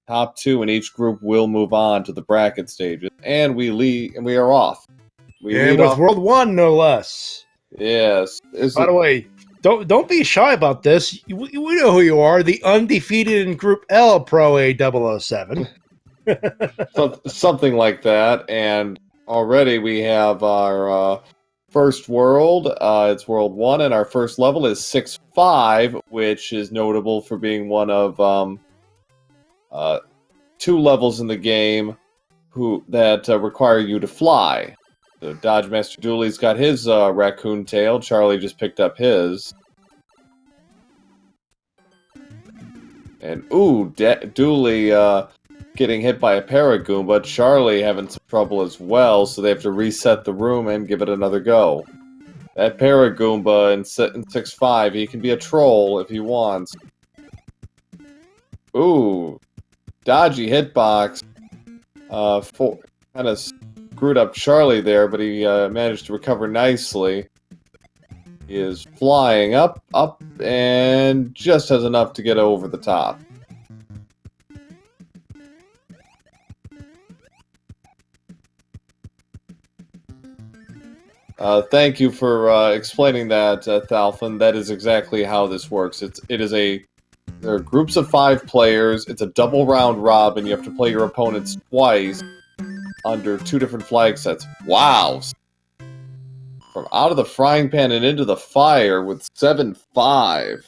top 2 in each group will move on to the bracket stages, and we are off. And with World 1, no less. Yes. By the way, don't be shy about this. We know who you are, the undefeated in Group L Pro A007. Something like that, and already we have our first world. It's World 1, and our first level is 6-5, which is notable for being one of 2 levels in the game that require you to fly. So dodgemasterdooley's got his raccoon tail. Charlie just picked up his. And ooh, Dooley getting hit by a Paragoomba. Charlie having some trouble as well, so they have to reset the room and give it another go. That Paragoomba in 6-5, he can be a troll if he wants. Ooh, dodgy hitbox. Kind of screwed up Charlie there, but he managed to recover nicely. He is flying up, and just has enough to get over the top. Thank you for explaining that, Thalfin. That is exactly how this works. There are groups of 5 players. It's a double round robin. You have to play your opponents twice under 2 different flag sets. Wow! From out of the frying pan and into the fire with 7-5.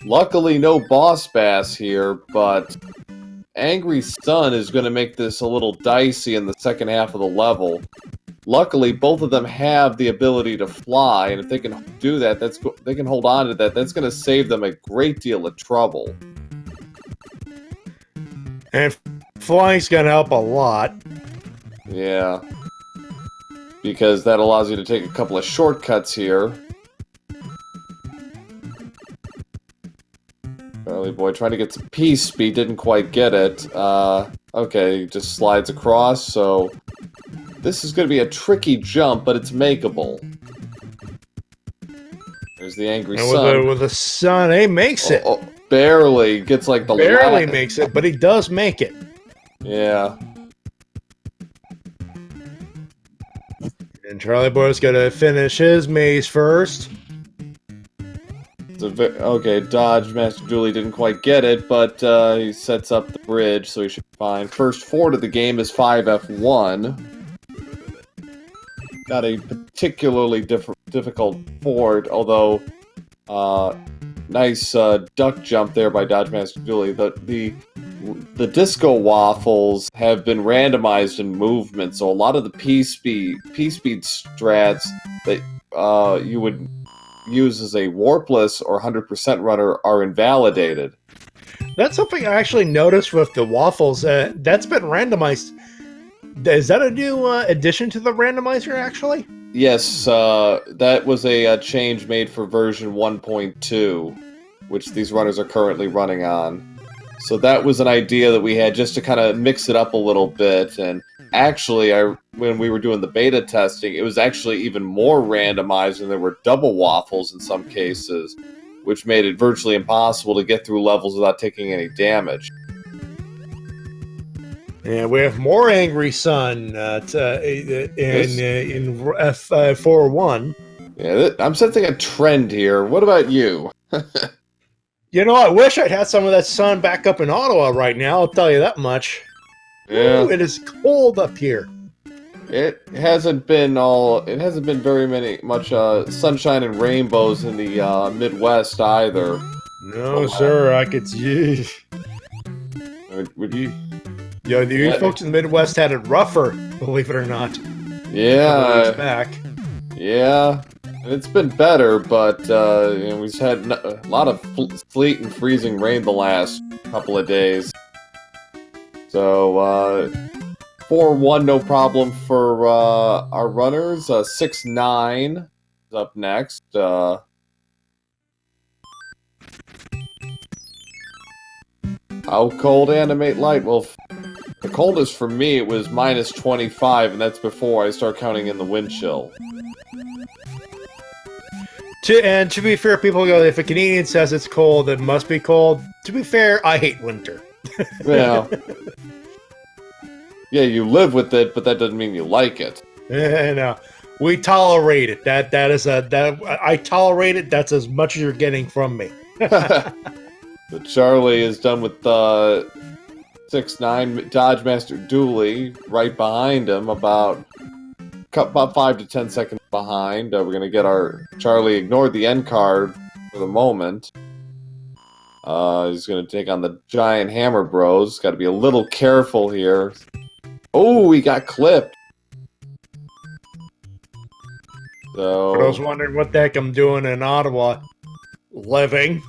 Luckily, no boss bass here, but Angry Sun is going to make this a little dicey in the second half of the level. Luckily, both of them have the ability to fly, and if they can do that, they can hold on to that. That's going to save them a great deal of trouble. And flying's going to help a lot. Yeah. Because that allows you to take a couple of shortcuts here. Charlieboy trying to get some peace speed, didn't quite get it. Okay, just slides across, so this is going to be a tricky jump, but it's makeable. There's the Angry Sun. With the sun, he makes it. Barely. Gets like the barely makes it, but he does make it. Yeah. And Charlieboy's going to finish his maze first. Okay, dodgemasterdooley didn't quite get it, but he sets up the bridge, so he should be fine. First forward of the game is 5F1. Not a particularly difficult ford, although nice duck jump there by dodgemasterdooley. The disco waffles have been randomized in movement, so a lot of the P-speed strats that you would use as a Warpless or 100% runner are invalidated. That's something I actually noticed with the waffles. That's been randomized. Is that a new addition to the randomizer, actually? Yes, that was a change made for version 1.2, which these runners are currently running on. So that was an idea that we had just to kind of mix it up a little bit. And actually, when we were doing the beta testing, it was actually even more randomized, and there were double waffles in some cases, which made it virtually impossible to get through levels without taking any damage. And we have more Angry Sun in F41. Yeah, I'm sensing a trend here. What about you? You know, I wish I'd had some of that sun back up in Ottawa right now, I'll tell you that much. Yeah. Ooh, it is cold up here. It hasn't been very much sunshine and rainbows in the Midwest either. No, sir, I could see. Would you? Yeah, you folks in the Midwest had it rougher, believe it or not. Yeah. Back. Yeah. It's been better, but we've had a lot of sleet and freezing rain the last couple of days. So, 4-1, no problem for our runners. 6-9 is up next. How cold animate light? Well, the coldest for me, it was minus 25, and that's before I start counting in the wind chill. And to be fair, people go, if a Canadian says it's cold, it must be cold. To be fair, I hate winter. Well, yeah, you live with it, but that doesn't mean you like it. No, we tolerate it. I tolerate it. That's as much as you're getting from me. So Charlie is done with 6-9 dodgemasterdooley right behind him, about 5 to 10 seconds behind. We're gonna get our Charlie ignored the end card for the moment. He's gonna take on the giant hammer bros. Got to be a little careful here. Oh, he got clipped. So For those wondering what the heck I'm doing in Ottawa, living.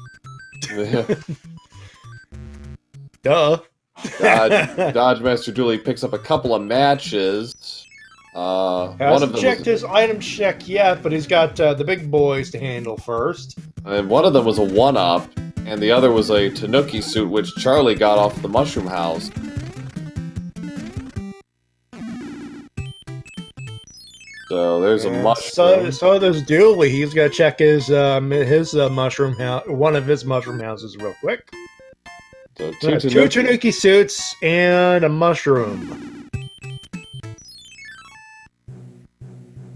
Duh. Dodgemasterdooley picks up a couple of matches. Hasn't checked his item check yet, but he's got the big boys to handle first. And one of them was a 1-up, and the other was a Tanuki suit, which Charlie got off the mushroom house. So there's a mushroom. So there's Dooley. He's got to check his mushroom house, one of his mushroom houses, real quick. So two Tanuki suits and a mushroom.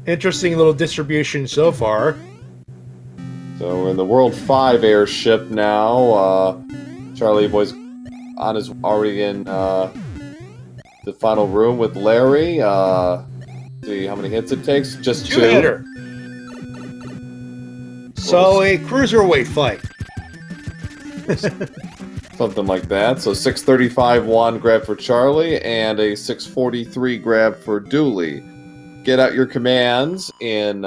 Interesting little distribution so far. So we're in the World 5 airship now. Charlieboy's already in the final room with Larry. See how many hits it takes. Just 2. Two-hitter. So a cruiserweight fight. Something like that. So 635-1 grab for Charlie and a 643 grab for Dooley. Get out your commands in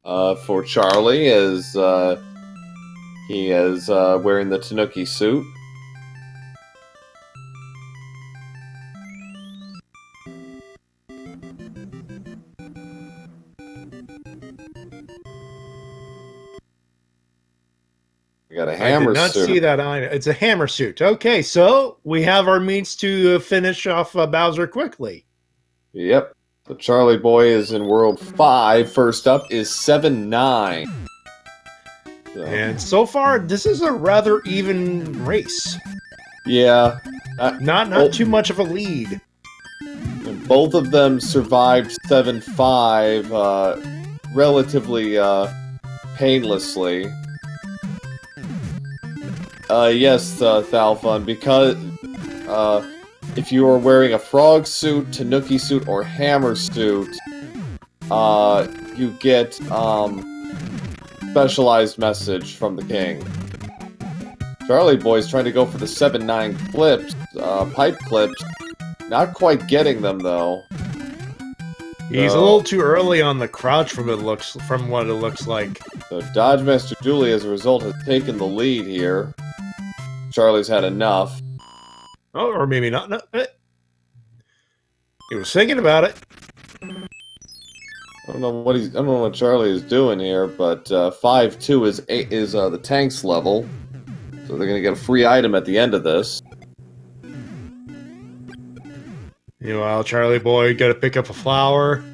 for Charlie as he is wearing the Tanuki suit. We got a hammer suit. I did not see that item. It's a hammer suit. Okay, so we have our means to finish off Bowser quickly. Yep. So Charlieboy is in World 5. First up is 7-9. So. And so far, this is a rather even race. Yeah. Not too much of a lead. Both of them survived 7-5 relatively painlessly. Yes, Thalfun, because if you are wearing a frog suit, Tanuki suit, or hammer suit, you get specialized message from the king. Charlieboy's trying to go for the 7-9 clips, pipe clips. Not quite getting them though. He's a little too early on the crouch from what it looks like. So dodgemasterdooley, as a result, has taken the lead here. Charlie's had enough. Oh, or maybe not. No, he was thinking about it. I don't know what Charlie is doing here, but 5-2 is the tank's level, so they're gonna get a free item at the end of this. Meanwhile, Charlieboy got to pick up a flower.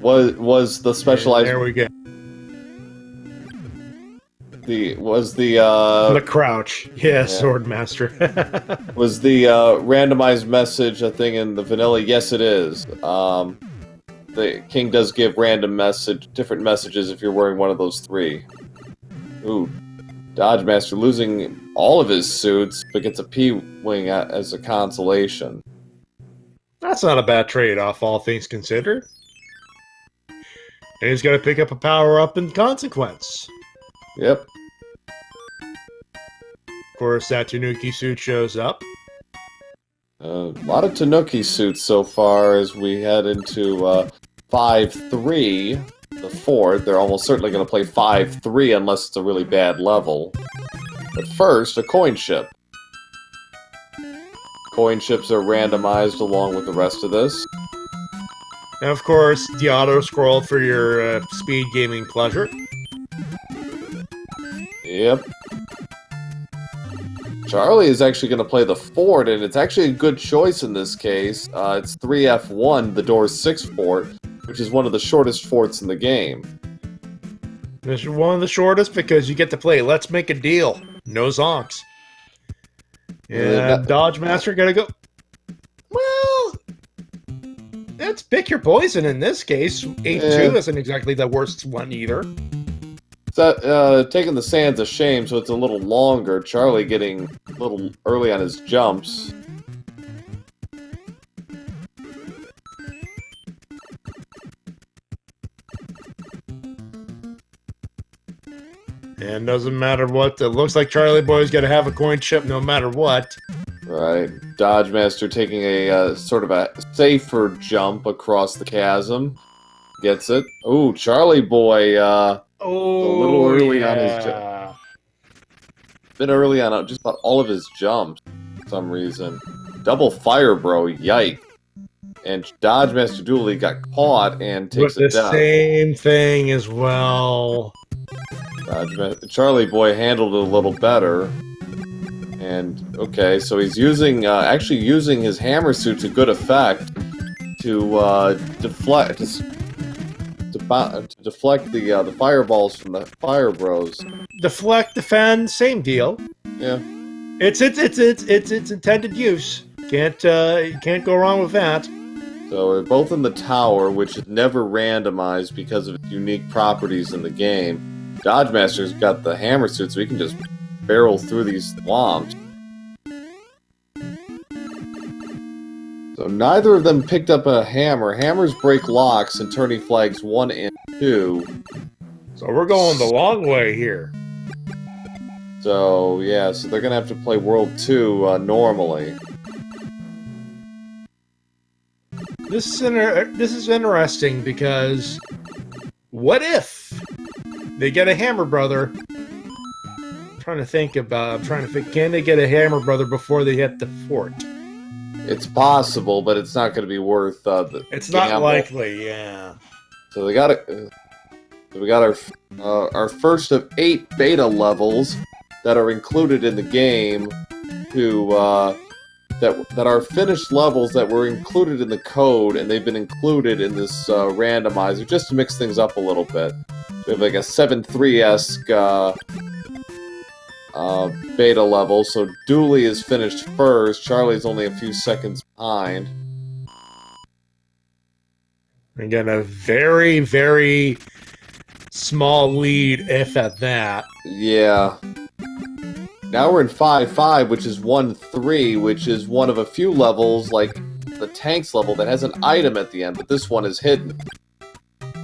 Was the specialized? And there we go. The crouch. Yeah, Swordmaster. Was the randomized message a thing in the vanilla? Yes, it is. The king does give different messages if you're wearing one of those 3. Ooh, Dodgemaster losing all of his suits, but gets a P-wing as a consolation. That's not a bad trade-off, all things considered. And he's got to pick up a power-up in consequence. Yep. Of course, that Tanuki suit shows up. A lot of Tanuki suits so far as we head into 5-3, the 4th. They're almost certainly going to play 5-3 unless it's a really bad level. But first, a coin ship. Coin ships are randomized along with the rest of this. And of course, the auto-scroll for your speed gaming pleasure. Yep. Charlie is actually going to play the fort, and it's actually a good choice in this case. It's 3F1, the door's 6 fort, which is one of the shortest forts in the game. This is one of the shortest because you get to play Let's Make a Deal. No zonks. And Dodge Master gotta go. Well, let's pick your poison in this case. 8-2 isn't exactly the worst one either. Taking the Sand's a shame, so it's a little longer. Charlie getting a little early on his jumps. And doesn't matter what. It looks like Charlieboy's got to have a coin chip no matter what. Right. Dodge Master taking a sort of a safer jump across the chasm. Gets it. Ooh, Charlieboy, a little early on his jump. Been early on just about all of his jumps for some reason. Double fire, bro. Yike. And Dodge Master Dooley got caught and takes it down. The same thing as well. Charlieboy handled it a little better. And, okay, so he's using, actually using his hammer suit to good effect to deflect the fireballs from the fire bros. Deflect, defend, same deal. Yeah. It's intended use. Can't go wrong with that. So we're both in the tower, which is never randomized because of its unique properties in the game. Dodge Master's got the hammer suit, so he can just barrel through these swamps. So neither of them picked up a hammer. Hammers break locks and turning flags 1 and 2. So we're going the long way here. So, yeah, so they're going to have to play World 2 normally. This is interesting because what if they get a Hammer Brother? I'm trying to think, can they get a Hammer Brother before they hit the fort? It's possible, but it's not going to be worth It's not likely, yeah. So we got our first of 8 beta levels that are included in the game that are finished levels that were included in the code, and they've been included in this randomizer just to mix things up a little bit. We have like a 7.3-esque beta level, so Dooley is finished first. Charlie's only a few seconds behind. Again, a very, very small lead, if at that. Yeah. Now we're in 5.5, which is 1.3, which is one of a few levels, like the tanks level, that has an item at the end, but this one is hidden.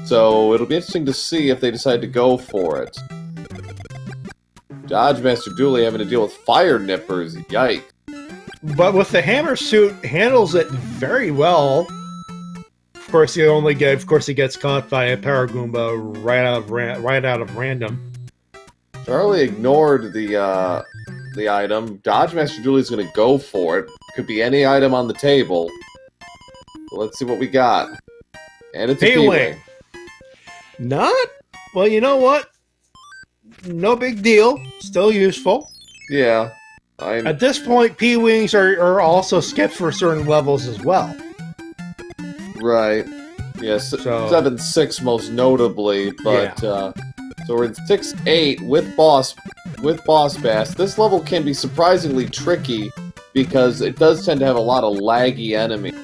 So it'll be interesting to see if they decide to go for it. Dodge Master Dooley having to deal with fire nippers, yikes. But with the hammer suit, handles it very well. Of course, he gets caught by a Paragoomba right out of random. Charlie ignored the item. Dodge Master Dooley's going to go for it. Could be any item on the table. So let's see what we got. And it's a P-Wing. Not? Well, you know what? No big deal. Still useful. Yeah. At this point, P-Wings are also skipped for certain levels as well. Right. Yes, yeah, 7.6 most notably, but yeah. So we're in 6.8 with Boss Bass. This level can be surprisingly tricky because it does tend to have a lot of laggy enemies,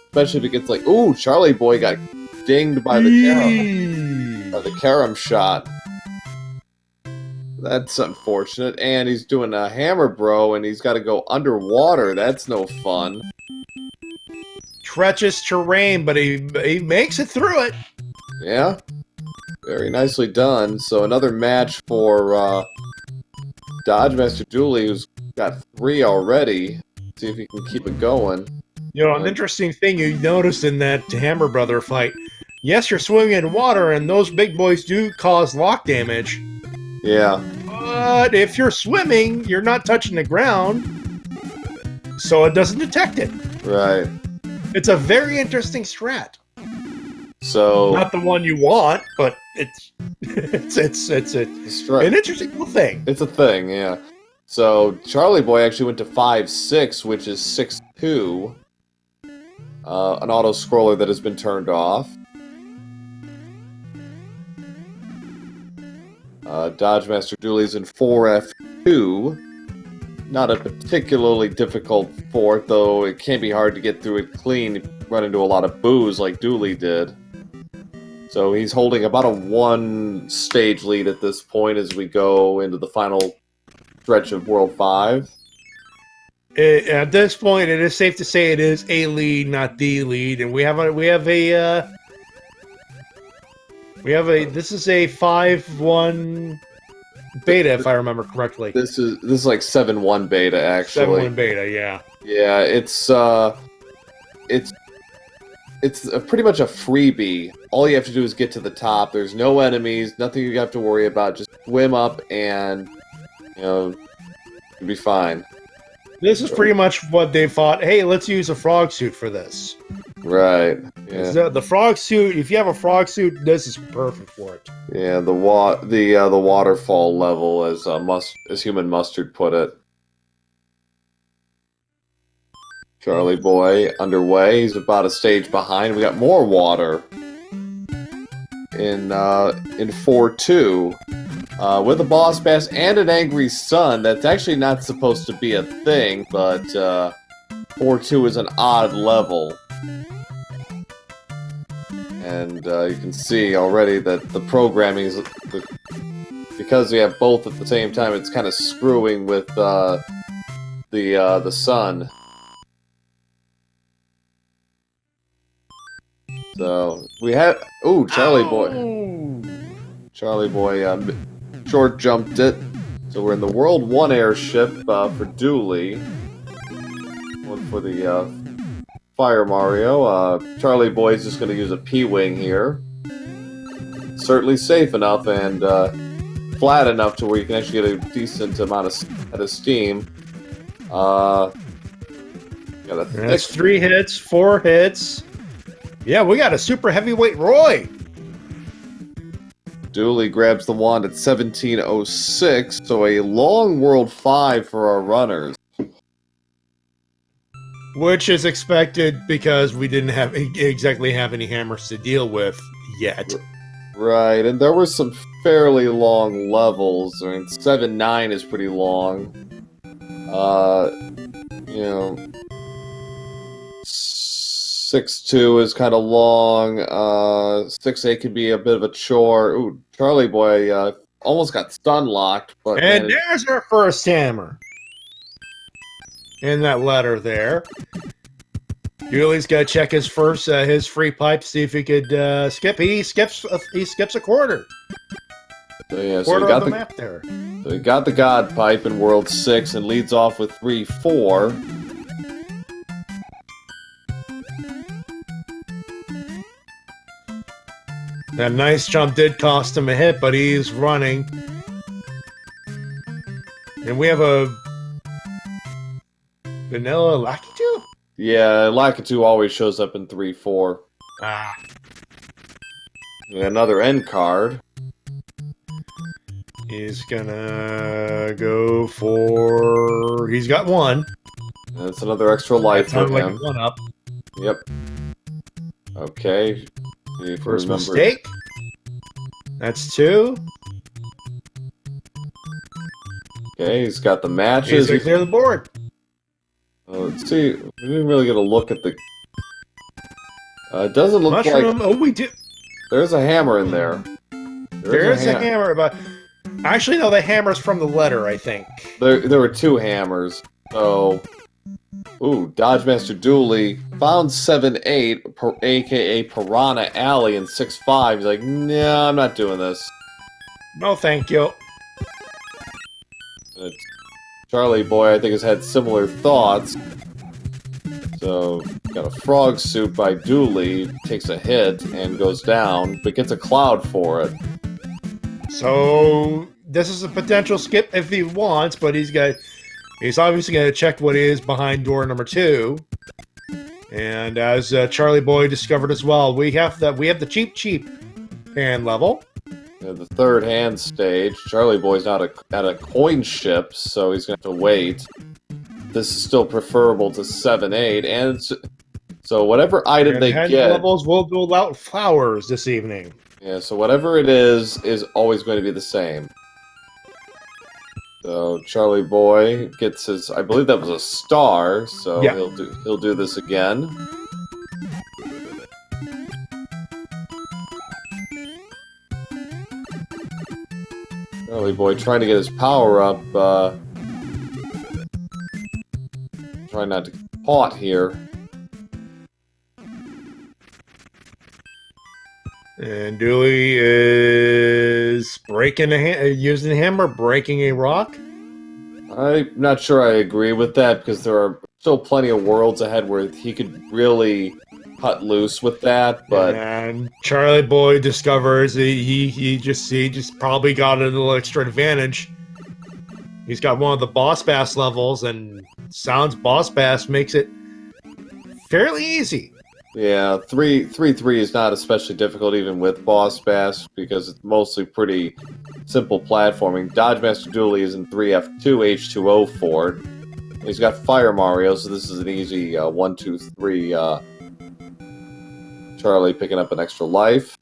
especially if it gets like, ooh, Charlieboy got dinged by the carom shot. That's unfortunate, and he's doing a hammer bro, and he's got to go underwater. That's no fun. Treacherous terrain, but he makes it through it. Yeah. Very nicely done. So another match for Dodge Master Dooley, who's got 3 already. See if he can keep it going. You know, an interesting thing you noticed in that Hammer Brother fight. Yes, you're swimming in water, and those big boys do cause lock damage. Yeah. But if you're swimming, you're not touching the ground, so it doesn't detect it. Right. It's a very interesting strat. So not the one you want, but it's an interesting little thing. It's a thing, yeah. So Charlieboy actually went to 5.6, which is 6.2. An auto scroller that has been turned off. Dodgemaster Dooley's in 4F2. Not a particularly difficult fort, though it can be hard to get through it clean. You run into a lot of boos like Dooley did. So he's holding about a 1-stage lead at this point as we go into the final stretch of World 5. At this point, it is safe to say it is a lead, not the lead, and we have a this is a 5-1 beta, if I remember correctly. This is like 7-1 beta, actually. 7-1 beta, yeah. Yeah, it's pretty much a freebie. All you have to do is get to the top. There's no enemies, nothing you have to worry about. Just swim up and, you'll be fine. This is pretty much what they thought. Hey, let's use a frog suit for this. Right. Yeah. The frog suit. If you have a frog suit, this is perfect for it. Yeah. The waterfall level, as Human Mustard put it. Charlieboy underway. He's about a stage behind. We got more water in 4-2. With a boss bass and an angry sun. That's actually not supposed to be a thing, but 4-2 is an odd level. And you can see already that the programming is... because we have both at the same time, it's kind of screwing with the sun. So, we have... Ooh, Charlieboy. Charlieboy short jumped it. So we're in the World 1 airship for Dooley. One for the Fire Mario. Charlieboy's just going to use a P-Wing here. Certainly safe enough and flat enough to where you can actually get a decent amount of steam. That's 3 hits, 4 hits. Yeah, we got a super heavyweight Roy. Dooley grabs the wand at 1706, so a long World 5 for our runners. Which is expected because we didn't exactly have any hammers to deal with yet. Right, and there were some fairly long levels. I mean, 7-9 is pretty long. 6-2 is kind of long. 6-8 could be a bit of a chore. Ooh, Charlieboy almost got stun locked, but and there's our first hammer. In that letter there. Dooley's got to check his free pipe, see if he could skip. He skips a quarter. So yeah, quarter of the map there. So he got the God Pipe in World 6 and leads off with 3-4. That nice jump did cost him a hit, but he's running. And we have a Vanilla Lakitu? Yeah, Lakitu always shows up in 3-4. Ah. And another end card. He's gonna go for... He's got 1. That's another extra life for him. Like 1 up. Yep. Okay. First mistake. That's 2. Okay, he's got the matches. He's gonna clear the board. Let's see. We didn't really get a look at the... it doesn't look Mushroom. like... Oh, we do. There's a hammer in there. There's a hammer, but... Actually, no, the hammer's from the letter, I think. There were 2 hammers. So... Ooh, Dodgemaster Dooley found 7-8, aka Piranha Alley, in 6-5. He's like, nah, I'm not doing this. No, thank you. Charlieboy, I think, has had similar thoughts. So, got a frog suit by Dooley, takes a hit and goes down, but gets a cloud for it. So, this is a potential skip if he wants, but he's obviously going to check what is behind door number 2. And as Charlieboy discovered as well, we have the cheap hand level. The third hand stage. Charlieboy's not at a coin ship, so he's going to have to wait. This is still preferable to 7-8, and so whatever item they get... levels will go out flowers this evening. Yeah, so whatever it is always going to be the same. So Charlieboy gets his. I believe that was a star. So Yeah. he'll do this again. Charlieboy trying to get his power up. Trying not to get caught here. And Dooley is using the hammer, breaking a rock. I'm not sure I agree with that because there are still plenty of worlds ahead where he could really cut loose with that. But and Charlieboy discovers he just probably got a little extra advantage. He's got one of the boss bass levels, and sounds boss bass makes it fairly easy. yeah, 3-3 is not especially difficult even with boss bass because it's mostly pretty simple platforming. dodgemasterdooley is in 3F2 H2O for it. He's got Fire Mario, so this is an easy 1, 2, 3. Charlie picking up an extra life.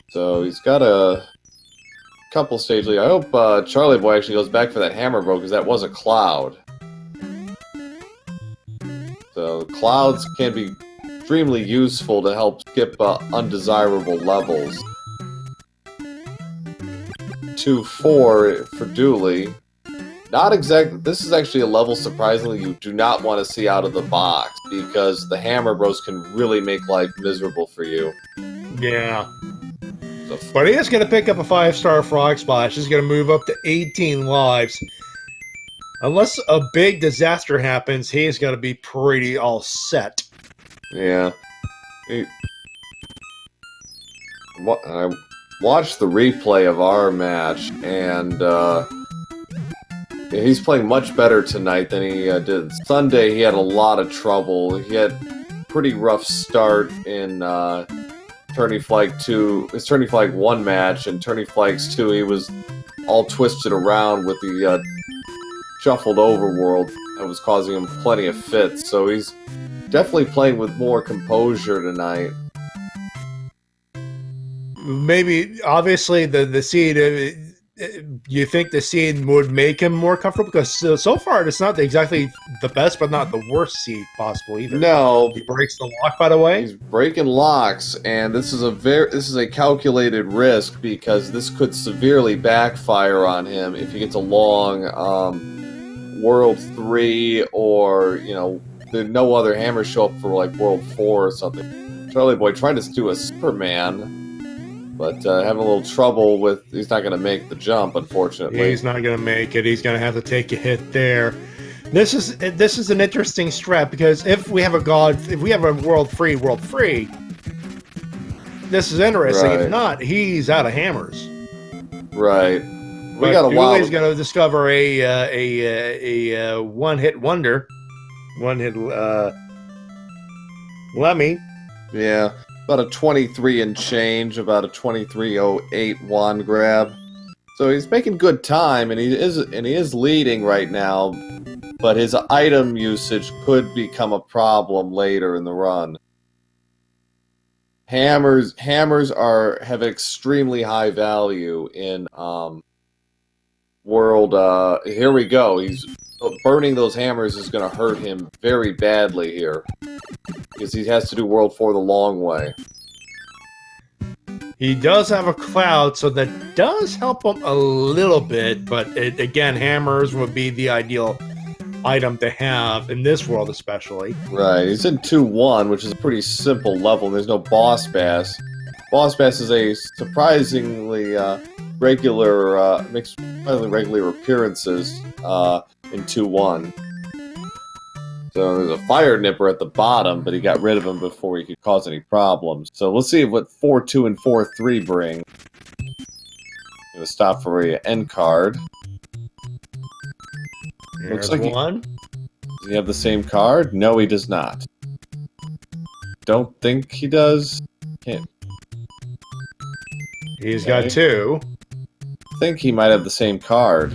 So he's got a couple stage lead. I hope Charlieboy actually goes back for that hammer bro because that was a cloud. So clouds can be extremely useful to help skip undesirable levels. 2-4 for Dooley. Not exactly. This is actually a level, surprisingly, you do not want to see out of the box because the hammer bros can really make life miserable for you. Yeah. So, But he is going to pick up a 5-star Frog Splash. He's going to move up to 18 lives. Unless a big disaster happens, he's going to be pretty all set. yeah. I watched the replay of our match, and he's playing much better tonight than he did Sunday. He had a lot of trouble. He had a pretty rough start in Tourney Flag 2. His Tourney Flag 1 match, and Tourney Flags 2, he was all twisted around with the shuffled overworld that was causing him plenty of fits. So he's definitely playing with more composure tonight. Maybe, obviously, the seed... you think the seed would make him more comfortable? Because so far, it's not exactly the best, but not the worst seed possible either. No, He breaks the lock, by the way. he's breaking locks, and this is a calculated risk because this could severely backfire on him if he gets a long World 3 or no other hammers show up for like World 4 or something. Charlieboy trying to do a Superman. But having a little trouble with, he's not going to make the jump, unfortunately. He's not going to make it. He's going to have to take a hit there. This is an interesting strat because if we have a world free, this is interesting. Right. If not, he's out of hammers. Right. We got a while. He's going to discover a one-hit wonder, one-hit Lemmy. Yeah. About a 23 and change, about a 23.081 grab. So he's making good time, and he is leading right now. But his item usage could become a problem later in the run. Hammers have extremely high value in world. Here we go. He's burning those hammers is going to hurt him very badly here. Because he has to do World 4 the long way. He does have a cloud, so that does help him a little bit, but again, hammers would be the ideal item to have in this world especially. Right, he's in 2-1, which is a pretty simple level, and there's no boss bass. Boss bass is a surprisingly makes fairly regular appearances in 2-1. So there's a fire nipper at the bottom, but he got rid of him before he could cause any problems. So let's see what 4-2 and 4-3 bring. I'm going to stop for an end card. Here's Looks like one. Does he have the same card? No, he does not. Don't think he does. Can't. He's got two. Think he might have the same card.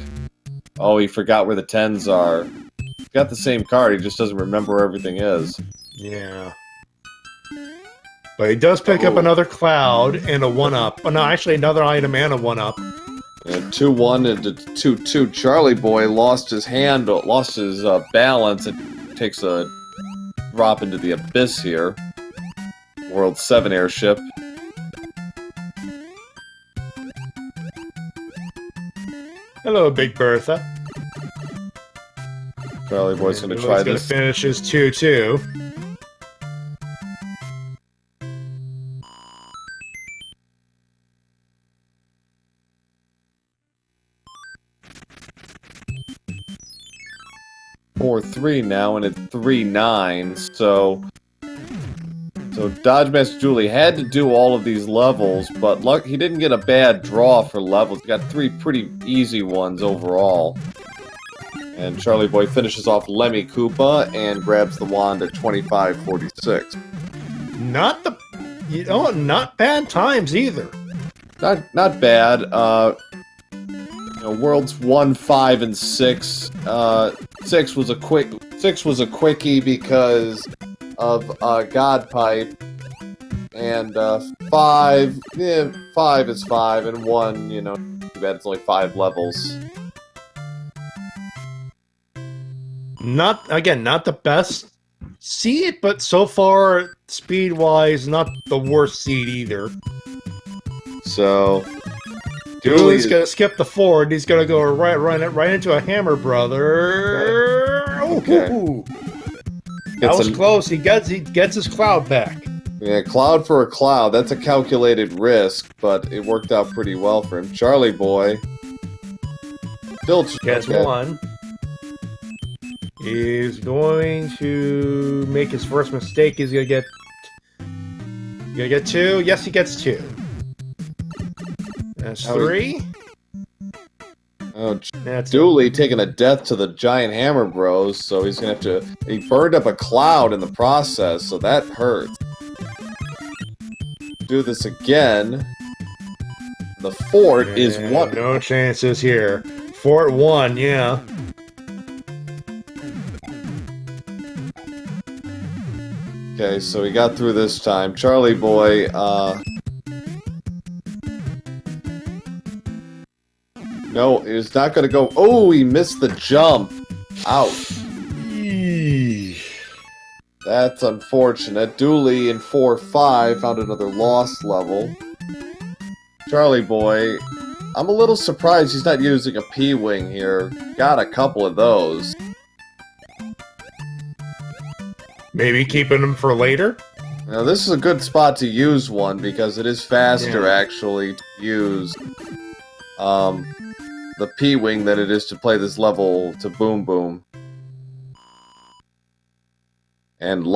Oh, he forgot where the 10s are. He's got the same card, he just doesn't remember where everything is. Yeah. But he does pick up another cloud and a 1-up. Oh, no, actually another item and a 1-up. And 2-1 into 2-2. Charlieboy lost his balance and takes a drop into the abyss here. World 7 airship. Hello, Big Bertha. Charlieboy's going to try this. He's going to finish his 2-2. Four 3 now, and it's 3-9. So dodgemasterdooley had to do all of these levels, but he didn't get a bad draw for levels. He got 3 pretty easy ones overall. And Charlieboy finishes off Lemmy Koopa and grabs the wand at 25.46. Not bad times either. Not bad. Worlds 1, 5, and 6. 6 was a quickie because of God Pipe, and 5 is 5, and 1, too bad it's only 5 levels. Not the best seed, but so far, speed-wise, not the worst seed either. So Dooley's gonna skip the forward. He's gonna go right into a hammer, brother. Okay. Ooh. That was close. He gets his cloud back. Yeah, cloud for a cloud. That's a calculated risk, but it worked out pretty well for him. Charlieboy still gets one. He's going to make his first mistake. He's gonna get 2. Yes, he gets 2. That's 3. Oh, Dooley taking a death to the giant hammer bros, so he's gonna have to. He burned up a cloud in the process, so that hurts. Do this again. The fort is 1. No chances here. Fort 1, yeah. Okay, so he got through this time. Charlieboy, no, he's not gonna go. Oh, he missed the jump. Ouch. That's unfortunate. Dooley in 4-5 found another lost level. Charlieboy, I'm a little surprised he's not using a P-Wing here. Got a couple of those. Maybe keeping them for later? Now, this is a good spot to use one because it is faster, actually, to use the P-Wing than it is to play this level to Boom Boom. And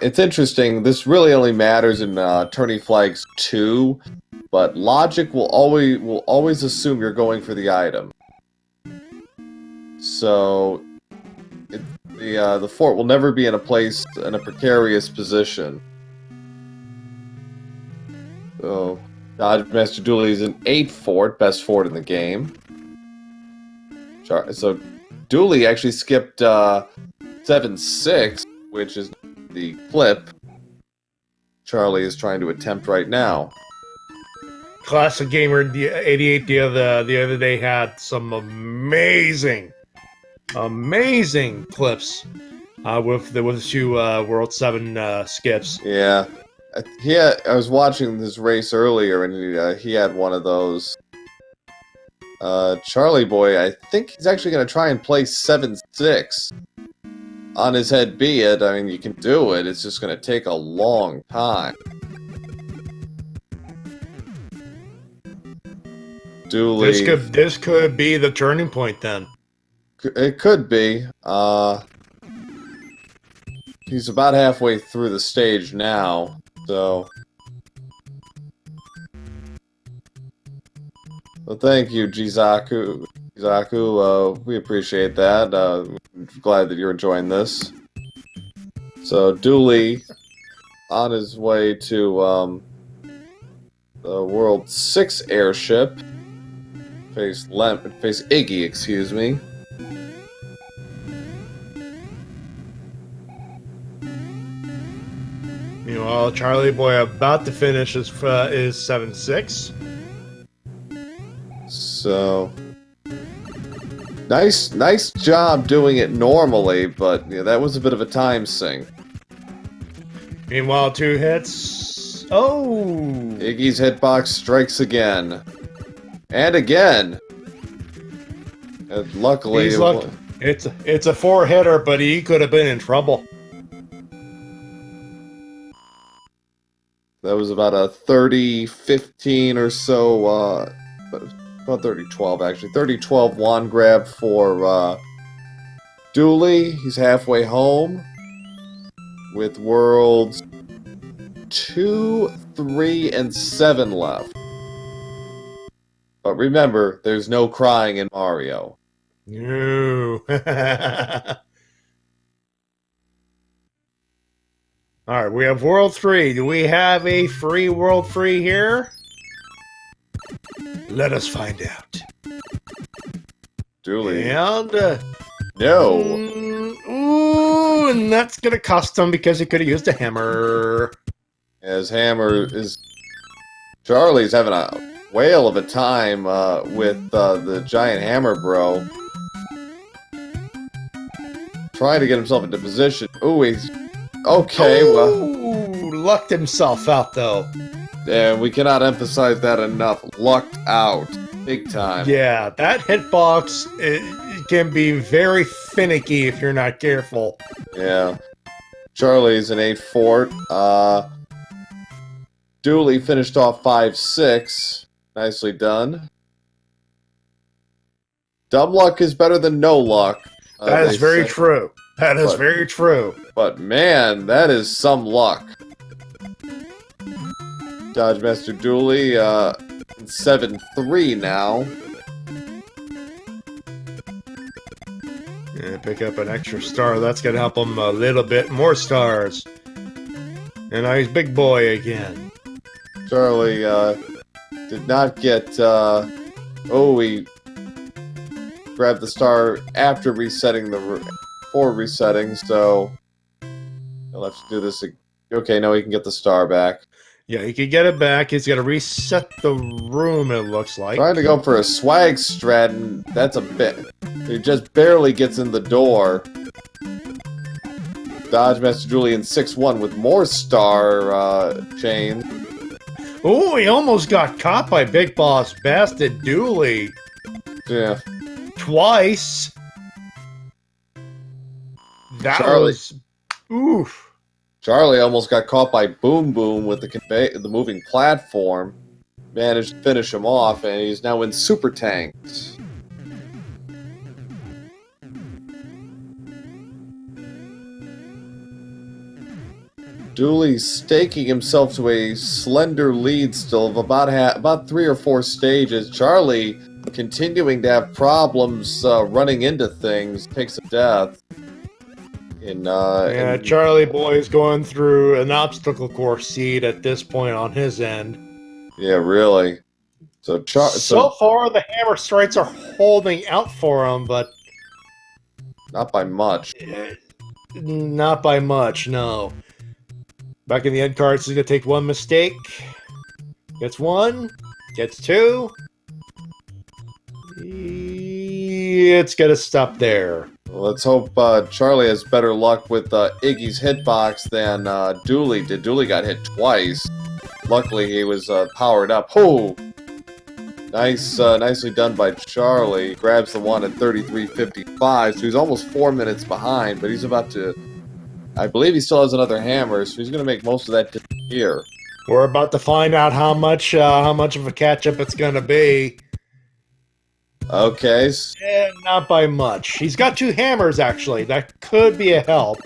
it's interesting, this really only matters in Tourney Flags 2, but logic will always assume you're going for the item. So the fort will never be in a precarious position. So dodgemasterdooley is an 8 fort, best fort in the game. So Dooley actually skipped 7-6, which is the clip Charlie is trying to attempt right now. Classic Gamer 88 the other day had some amazing clips with the 2 World 7 skips. Yeah. I was watching this race earlier, and he had one of those. Charlieboy, I think he's actually going to try and play 7-6 on his head. Be it. I mean, you can do it. It's just going to take a long time. Dooley. This could be the turning point then. It could be. He's about halfway through the stage now, so. Well, thank you, Jizaku. We appreciate that. Glad that you're enjoying this. So, Dooley, on his way to the World 6 airship, face Iggy, excuse me. Meanwhile, Meanwhile, Charlieboy about to finish is 7-6. So nice job doing it normally, but yeah, that was a bit of a time sink. Meanwhile, 2 hits. Oh! Iggy's hitbox strikes again. And again. And luckily... He's lucky. It's a 4-hitter, but he could have been in trouble. That was about a 30-15 or so, about 30-12 actually. 30-12 wand grab for Dooley. He's halfway home with worlds 2, 3, and 7 left. But remember, there's no crying in Mario. No. Alright, we have World 3. Do we have a free World 3 here? Let us find out. Dooley. And, No. Ooh, and that's gonna cost him because he could have used a hammer. As Hammer is... Charlie's having a whale of a time with the giant hammer bro. Trying to get himself into position. Ooh, he's... Okay, well... Lucked himself out, though. Yeah, we cannot emphasize that enough. Lucked out. Big time. Yeah, that hitbox it can be very finicky if you're not careful. Yeah. Charlie's an 8-fort. Dooley finished off 5-6. Nicely done. Dumb luck is better than no luck. That is very true. That is very true. But man, that is some luck. Dodgemaster Dooley, 7-3 now. Yeah, pick up an extra star. That's going to help him a little bit. More stars. And now he's big boy again. Charlie did not get... he grabbed the star after resetting before resetting, so he'll have to do this. Okay, now he can get the star back. Yeah, he can get it back. He's got to reset the room, it looks like. Trying to go for a swag strat, and that's a bit... He just barely gets in the door. Dodgemaster Julian 6-1 with more star chains. Oh, he almost got caught by Big Boss Bastard Dooley. Yeah. Twice. That Charlie. was... Oof. Charlie almost got caught by Boom Boom with the moving platform. Managed to finish him off, and he's now in Super Tanks. Dooley staking himself to a slender lead still of about 3 or 4 stages. Charlie continuing to have problems running into things, takes a death. Charlieboy is going through an obstacle course seed at this point on his end. Yeah, really. So far, the hammer strikes are holding out for him, but not by much. Not by much, no. Back in the end cards, he's gonna take 1 mistake. Gets 1, gets 2. It's gonna stop there. Well, let's hope Charlie has better luck with Iggy's hitbox than Dooley did. Dooley got hit twice. Luckily, he was powered up. Oh! Nicely done by Charlie. Grabs the one at 33.55, so he's almost 4 minutes behind, but he's about to... I believe he still has another hammer, so he's going to make most of that disappear. We're about to find out how much of a catch-up it's going to be. Okay. Not by much. He's got 2 hammers, actually. That could be a help.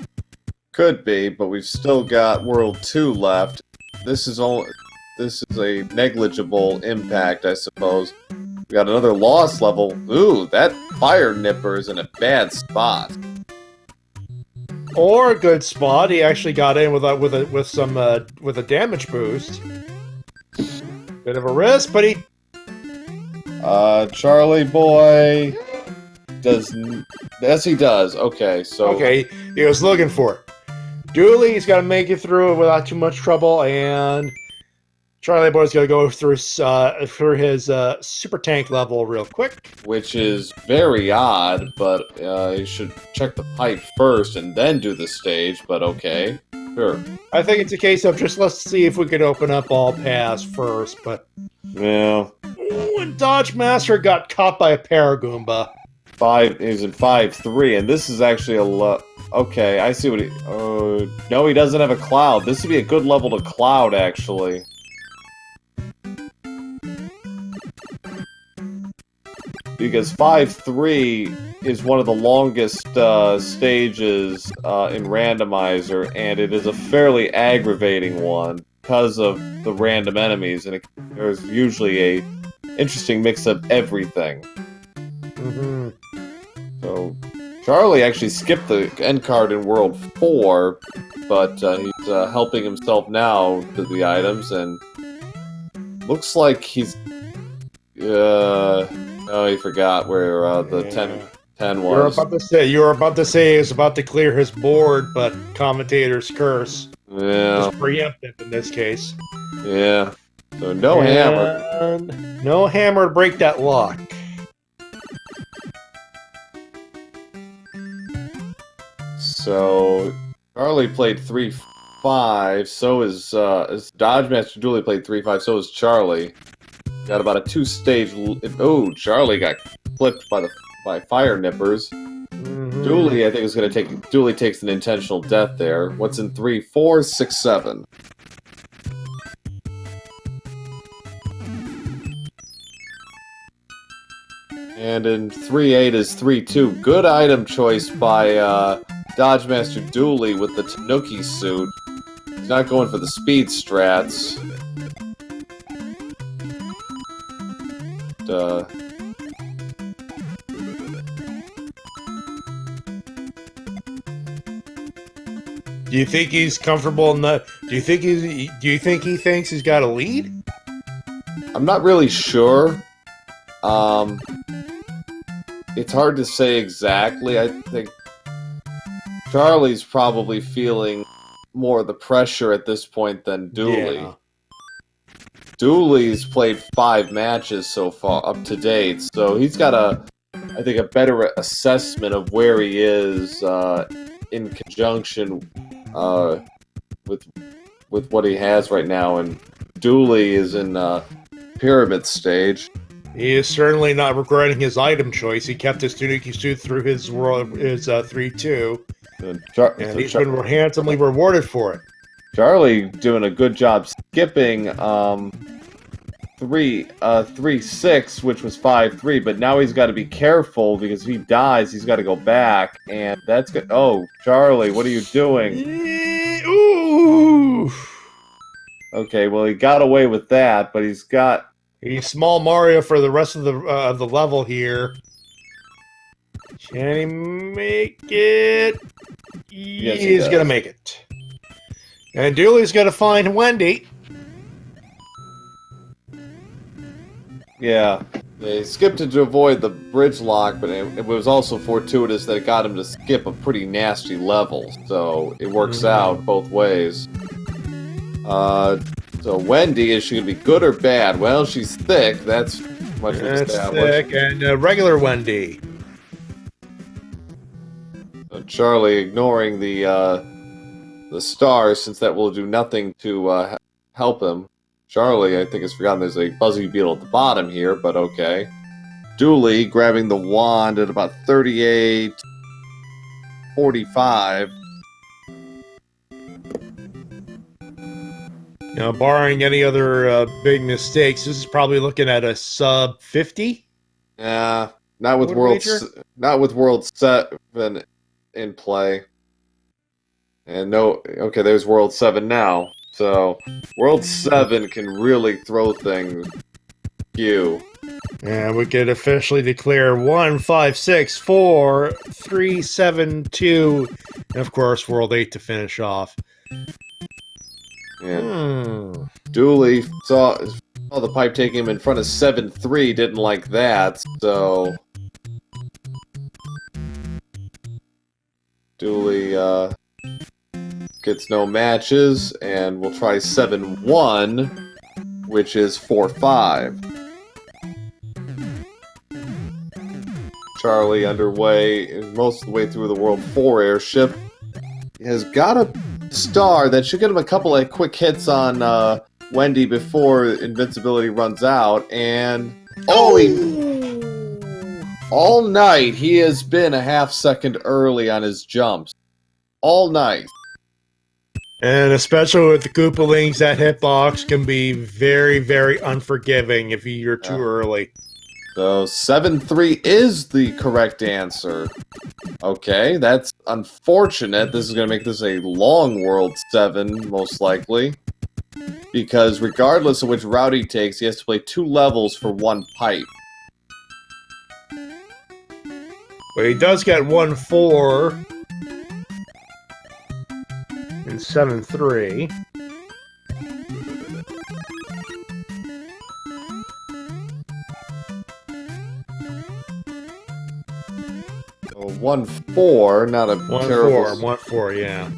Could be, but we've still got World 2 left. This is a negligible impact, I suppose. We got another loss level. Ooh, that fire nipper is in a bad spot. Or a good spot. He actually got in with a damage boost. Bit of a risk, but he... Charlieboy does... Yes, he does. Okay, so... Okay, he was looking for it. Dooley's got to make it through it without too much trouble, and Charlieboy's got to go through his super tank level real quick. Which is very odd, but you should check the pipe first and then do the stage, but okay. Sure. I think it's a case of just let's see if we could open up all paths first, but... Yeah. Ooh, and Dodge Master got caught by a Paragoomba. He's in 5-3, and this is actually a okay, I see what he... no, he doesn't have a cloud. This would be a good level to cloud, actually. Because 5-3 is one of the longest stages in Randomizer, and it is a fairly aggravating one because of the random enemies, and there's usually a interesting mix of everything. Mm-hmm. So, Charlie actually skipped the end card in World 4, but he's helping himself now to the items, and looks like he's... oh, he forgot where the 10 was. You were about to say he's about to clear his board, but commentator's curse Yeah. was preemptive in this case. Yeah. So no hammer. No hammer to break that lock. So Charlie played 3-5. So is dodgemasterdooley played 3-5. So is Charlie. Got about a 2-stage. Oh, Charlie got flipped by fire nippers. Mm-hmm. Dooley, I think, is going to take. Dooley takes an intentional death there. What's in 3, 4, 6, 7? And in 3-8 is 3-2. Good item choice by dodgemasterdooley with the Tanuki suit. He's not going for the speed strats. Do you think he's comfortable in the? Do you think he thinks he's got a lead? I'm not really sure. It's hard to say exactly. I think Charlie's probably feeling more of the pressure at this point than Dooley. Yeah. Dooley's played 5 matches so far up to date, so he's got I think a better assessment of where he is in conjunction with what he has right now. And Dooley is in pyramid stage. He is certainly not regretting his item choice. He kept his Tanuki suit through his 3-2, and he's been handsomely rewarded for it. Charlie doing a good job skipping 3-6, which was 5-3, but now he's got to be careful because if he dies, he's got to go back, and that's good. Oh, Charlie, what are you doing? Ooh. Okay, well, he got away with that, but he's small Mario for the rest of the level here. Can he make it? Yes, he's gonna make it. And Dooley's gonna find Wendy. Yeah, they skipped it to avoid the bridge lock, but it was also fortuitous that it got him to skip a pretty nasty level, so it works out both ways. So Wendy, is she gonna be good or bad? Well, she's thick. That's much established. Thick and regular Wendy. Charlie ignoring the stars, since that will do nothing to help him. Charlie, I think, has forgotten there's a Buzzy Beetle at the bottom here, but okay. Dooley grabbing the wand at about 38:45. Now, barring any other big mistakes, this is probably looking at a sub 50. Yeah, not with World 7 in play. And no, okay, there's World 7 now. So World 7 can really throw things. And we could officially declare 1, 5, 6, 4, 3, 7, 2, and of course World 8 to finish off. And Dooley saw the pipe taking him in front of 7-3, didn't like that, so Dooley gets no matches, and we'll try 7-1, which is 4-5. Charlie underway, most of the way through the World 4 airship. He has got a star that should get him a couple of quick hits on Wendy before invincibility runs out, and all night he has been a half-second early on his jumps. All night. And especially with the Koopalings, that hitbox can be very, very unforgiving if you're too early. So 7-3 is the correct answer. Okay, that's unfortunate. This is going to make this a long World 7, most likely. Because regardless of which route he takes, he has to play 2 levels for 1 pipe. But he does get 1-4 in 7-3. 1-4, not a terrible... 1-4, yeah.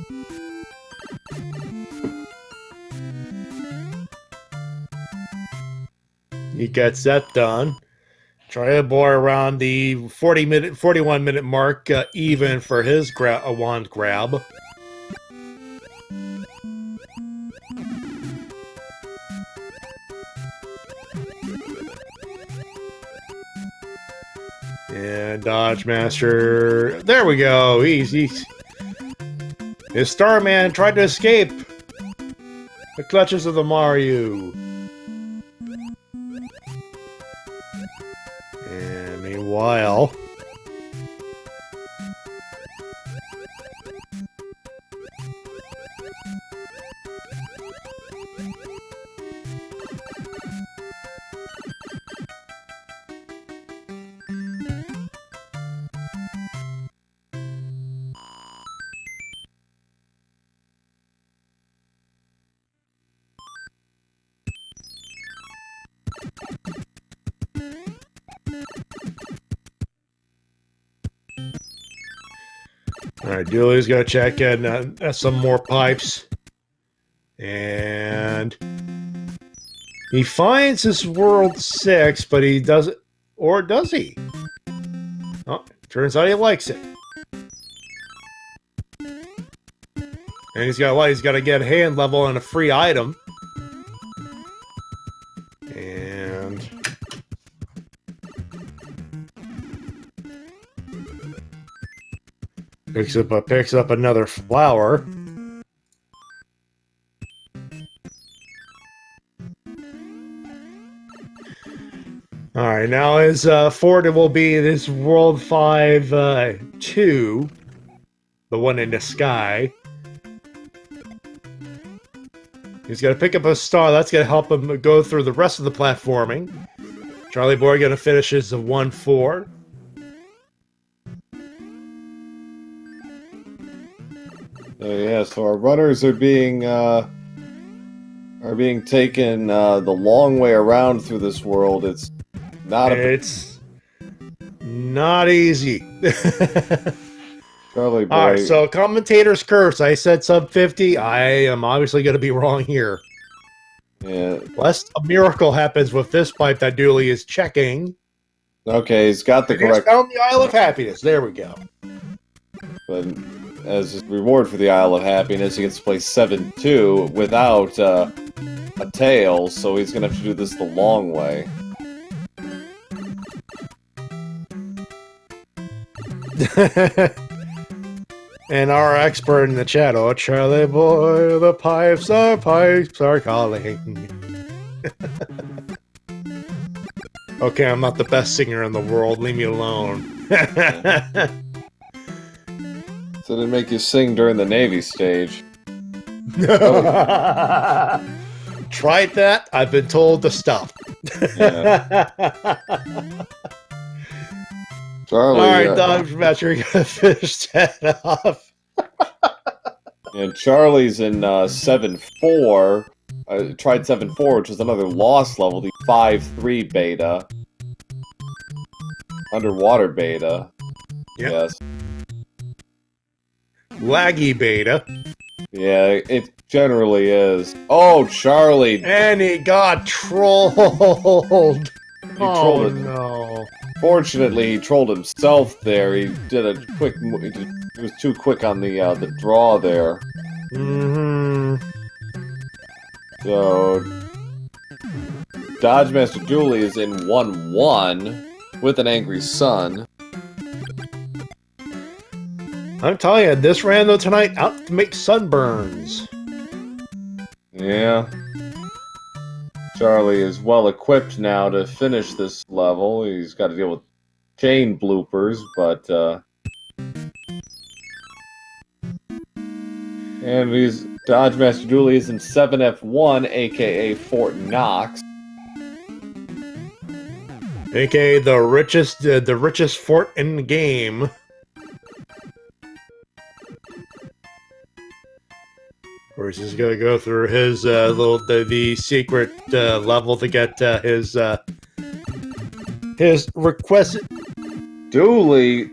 He gets that done. Charlieboy around the 41-minute mark, even for his wand grab. And Dodgemaster, there we go. He's his Starman tried to escape the clutches of the Mario. And meanwhile, alright, Dooley's gonna check in some more pipes. And he finds his World 6, but he doesn't... Or does he? Oh, turns out he likes it. And he's got what? He's got to get hand level and a free item. And... Picks up another flower. Alright, now his Ford will be this World 5 2. The one in the sky. He's got to pick up a star. That's going to help him go through the rest of the platforming. Charlieboy going to finish his 1-4. Yeah, so our runners are being taken the long way around through this world. It's not easy. Charlieboy. All right, so commentator's curse. I said sub 50. I am obviously going to be wrong here. Yeah. Unless a miracle happens with this pipe that Dooley is checking. Okay, he's got the correct. Found the Isle of Happiness. There we go. But as his reward for the Isle of Happiness, he gets to play 7-2 without a tail, so he's going to have to do this the long way. And our expert in the chat, oh, Charlieboy, the pipes are calling. Okay, I'm not the best singer in the world. Leave me alone. So they make you sing during the Navy stage. Tried that. I've been told to stop. Yeah. Charlie. Alright, Dodgemaster, you're gonna finish that off. And Charlie's in 7-4. Tried 7-4, which is another lost level, the 5-3 beta. Underwater beta. Yep. Yes. Laggy beta. Yeah, it generally is. Oh, Charlie! And he got trolled. He Oh trolled it. no. Fortunately, he trolled himself there. He did a quick. He was too quick on the draw there. Mm-hmm. So, dodgemasterdooley is in 1-1 with an angry sun. I'm telling you, this rando tonight out to make sunburns. Yeah. Charlie is well equipped now to finish this level. He's got to deal with chain bloopers, but and dodgemasterdooley is in 7F1, aka Fort Knox. AKA the richest fort in the game. Of course, he's gonna go through his the secret level to get his request. Dooley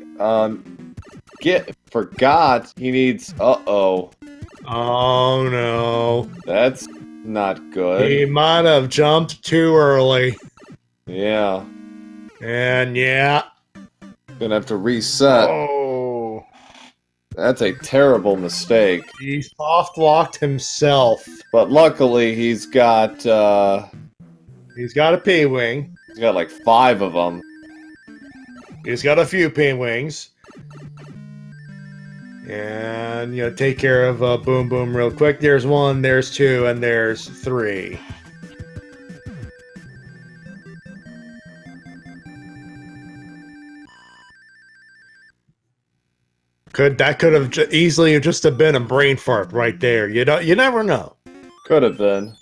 forgot he needs. Oh no, that's not good. he might have jumped too early. Yeah, and yeah, gonna have to reset. Oh, That's a terrible mistake. he soft locked himself. But luckily, he's got a P-wing. He's got like 5 of them. He's got a few P-wings. And, take care of Boom Boom real quick. There's 1, there's 2, and there's 3. That could have easily just have been a brain fart right there. You never know. Could have been.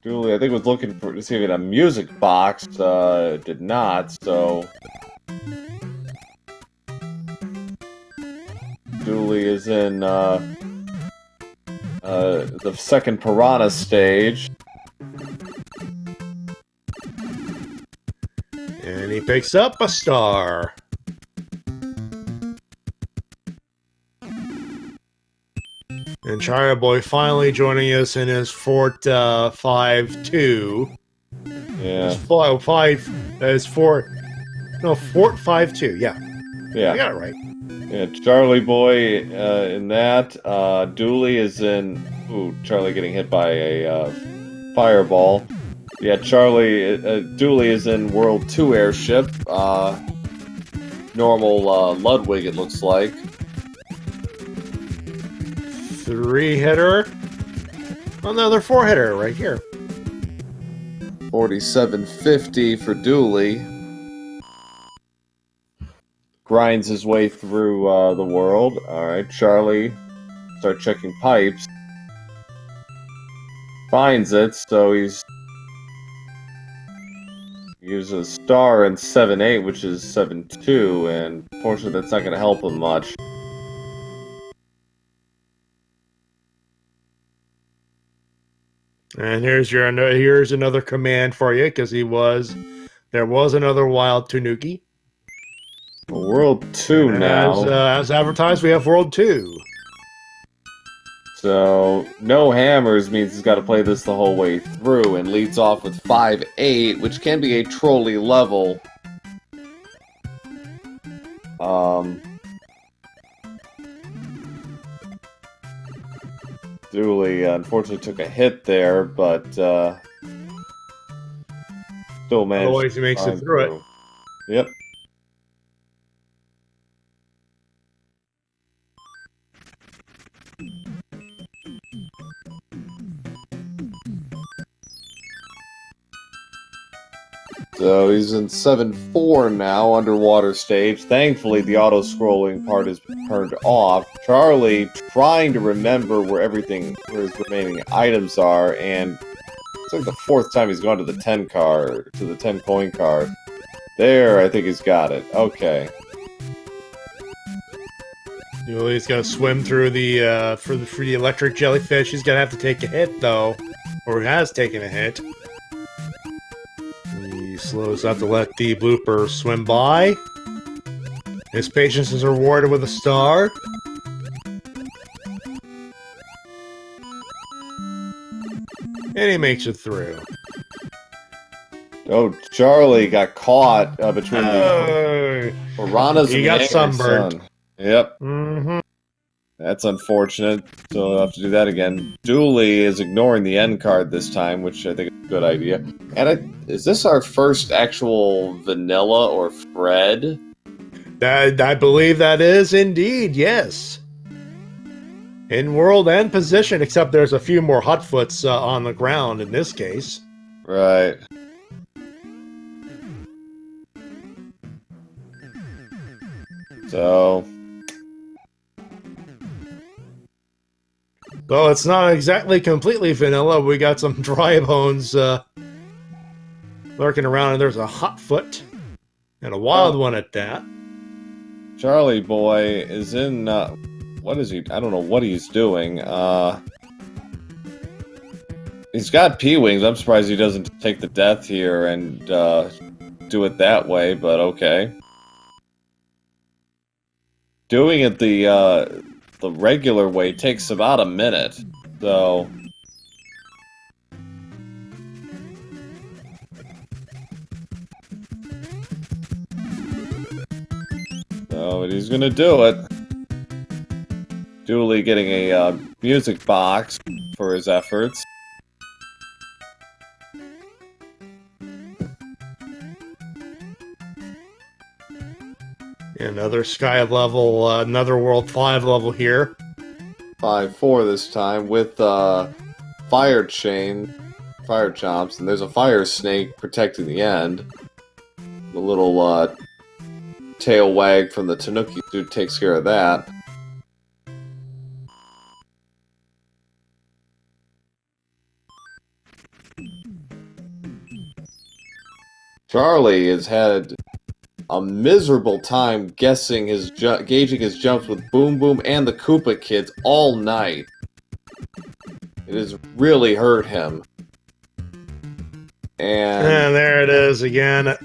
Dooley, I think, was looking to see if he had a music box. Did not, so... Dooley is in, the second Piranha stage. And he picks up a star. And Charlieboy finally joining us in his Fort 5-2. Yeah. Fort 5-2, yeah. Yeah. I got it right. Yeah, Charlieboy in that. Dooley is in... Ooh, Charlie getting hit by a fireball. Yeah, Dooley is in World 2 airship. Normal Ludwig, it looks like. 3-hitter. Another 4-hitter right here. 4750 for Dooley. Grinds his way through the world. Alright, Charlie. Start checking pipes. Finds it, so he's... uses a star in 7-8, which is 7-2, and fortunately that's not going to help him much. And here's another command for you, because there was another wild Tanuki. World 2 now. As advertised, we have World 2. So, no hammers means he's got to play this the whole way through, and leads off with 5-8, which can be a trolley level. Dooley unfortunately took a hit there, but still managed. Otherwise, he makes it through it. Yep. So he's in 7-4 now, underwater stage. Thankfully, the auto-scrolling part is turned off. Charlie trying to remember where his remaining items are, and it's like the 4th time he's gone to the 10 coin card. There, I think he's got it. Okay. He's got to swim through for the electric jellyfish. He's gonna have to take a hit though, or he has taken a hit. He slows up to let the blooper swim by. His patience is rewarded with a star. And he makes it through. Oh, Charlie got caught between the piranhas He and got the angry sunburned. sun. Yep. Mm-hmm. That's unfortunate, so I'll have to do that again. Dooley is ignoring the end card this time, which I think is a good idea. And is this our first actual vanilla or Fred? I believe that is indeed, yes. In world and position, except there's a few more Hotfoots on the ground in this case. Right. So... Though it's not exactly completely vanilla, we got some dry bones lurking around, and there's a Hotfoot, and a wild one at that. Charlieboy is in, what is he? I don't know what he's doing. He's got P-Wings. I'm surprised he doesn't take the death here and do it that way, but okay. Doing it the regular way takes about a minute, so... But he's gonna do it. Dooley getting a music box for his efforts. Another Sky level, another World 5 level here. 5-4 this time with fire chomps, and there's a fire snake protecting the end. The little tail wag from the Tanuki suit takes care of that. Charlie has had a miserable time gauging his jumps with Boom Boom and the Koopa Kids all night. It has really hurt him. And there it is again.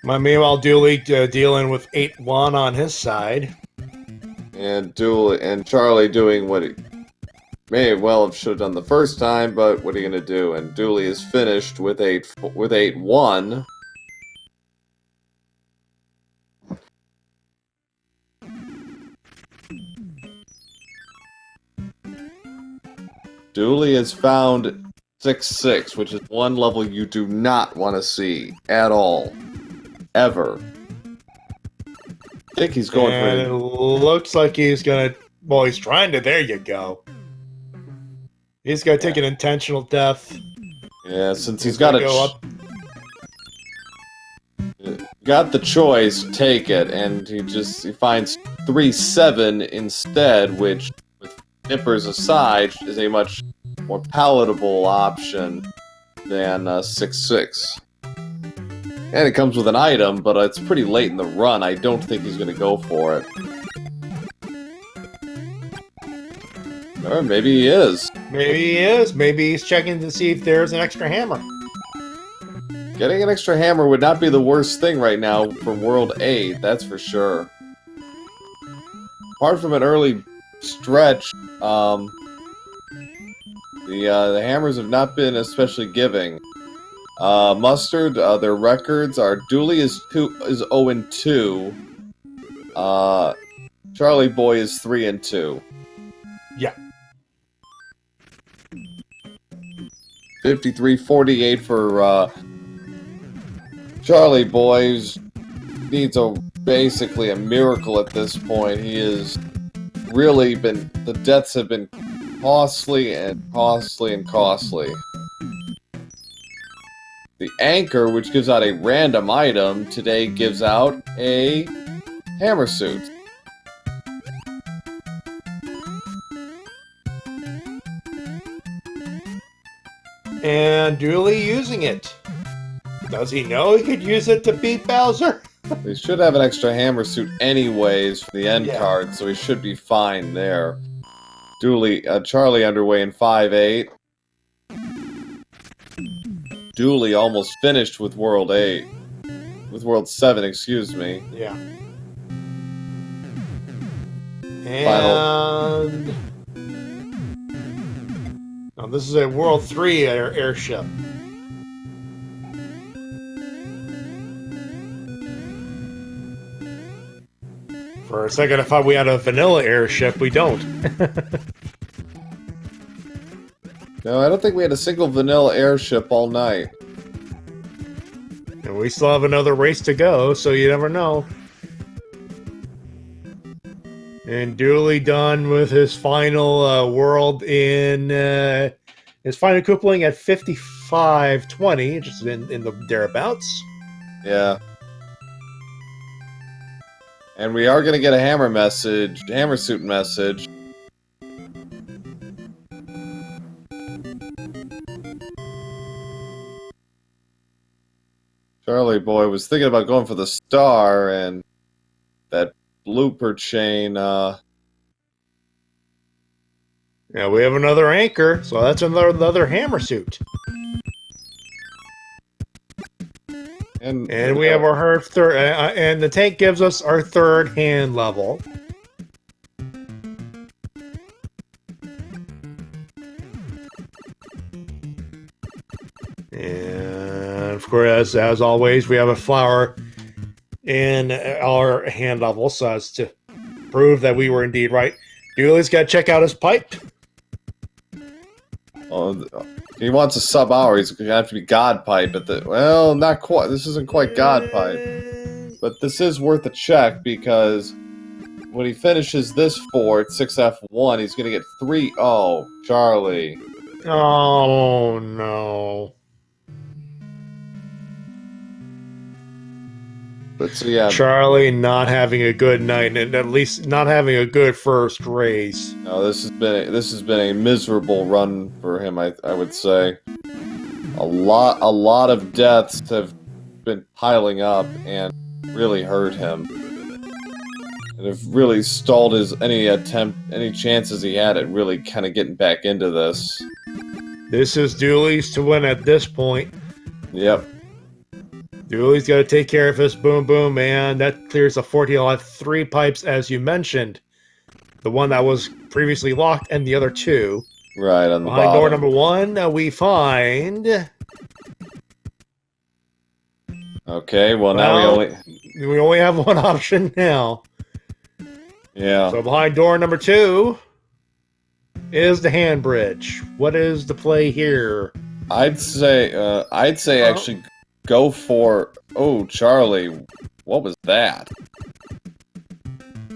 Meanwhile, Dooley dealing with 8-1 on his side. And Charlie doing what he may well should have done the first time, but what are you gonna do? And Dooley is finished with 8-1. Dooley has found 6-6, which is one level you do not want to see at all. Ever. I think he's going and for... it looks like he's gonna... Well, he's trying to... There you go. He's gonna take an intentional death. Yeah, since he's got go up. Got the choice, take it, and he finds 3-7 instead, which, with nippers aside, is a much more palatable option than 6-6. And it comes with an item, but it's pretty late in the run. I don't think he's going to go for it. Or maybe he is. Maybe he is. Maybe he's checking to see if there's an extra hammer. Getting an extra hammer would not be the worst thing right now from World 8, that's for sure. Apart from an early stretch, the hammers have not been especially giving. Mustard, their records are Dooley is 0-2. Charlieboy is 3-2. Yeah. 53-48 for Charlieboy needs basically a miracle at this point. He has really been... The deaths have been costly and costly and costly. The Anchor, which gives out a random item, today gives out a hammer suit. And Dooley using it. Does he know he could use it to beat Bowser? He should have an extra hammer suit anyways for the end card, so he should be fine there. Charlie underway in 5-8. Dooley almost finished with World 8. With World 7, excuse me. Yeah. And oh, this is a World 3 airship. For a second, I thought we had a vanilla airship. We don't. No, I don't think we had a single vanilla airship all night. And we still have another race to go, so you never know. And Dooley done with his final world in his final coupling at 55.20, just in the thereabouts. Yeah. And we are going to get a hammer suit message. Charlieboy was thinking about going for the star, and that blooper chain, Yeah, we have another anchor, so that's another hammer suit. And we have our third, and the tank gives us our third hand level. And of course, as always, we have a flower in our hand level, so as to prove that we were indeed right. Dooley's got to check out his pipe. Oh, he wants a sub-hour. He's going to have to be God Pipe at the... Well, not quite. This isn't quite God Pipe. But this is worth a check, because when he finishes this fort, 6F1, he's going to get 3... Oh, Charlie. Oh, no. But so, yeah. Charlie not having a good night, and at least not having a good first race. No, this has been a miserable run for him, I would say. A lot of deaths have been piling up and really hurt him. And have really stalled his any chances he had at really kind of getting back into this. This is Dooley's to win at this point. Yep. Dooley's got to take care of his boom boom, and that clears the 40. I'll have 3 pipes, as you mentioned. The one that was previously locked, and the other 2. Right, on the Behind bottom. door number 1, we find... Okay, well now we only have one option now. Yeah. So behind door number 2 is the hand bridge. What is the play here? I'd say actually go for... Oh, Charlie, what was that?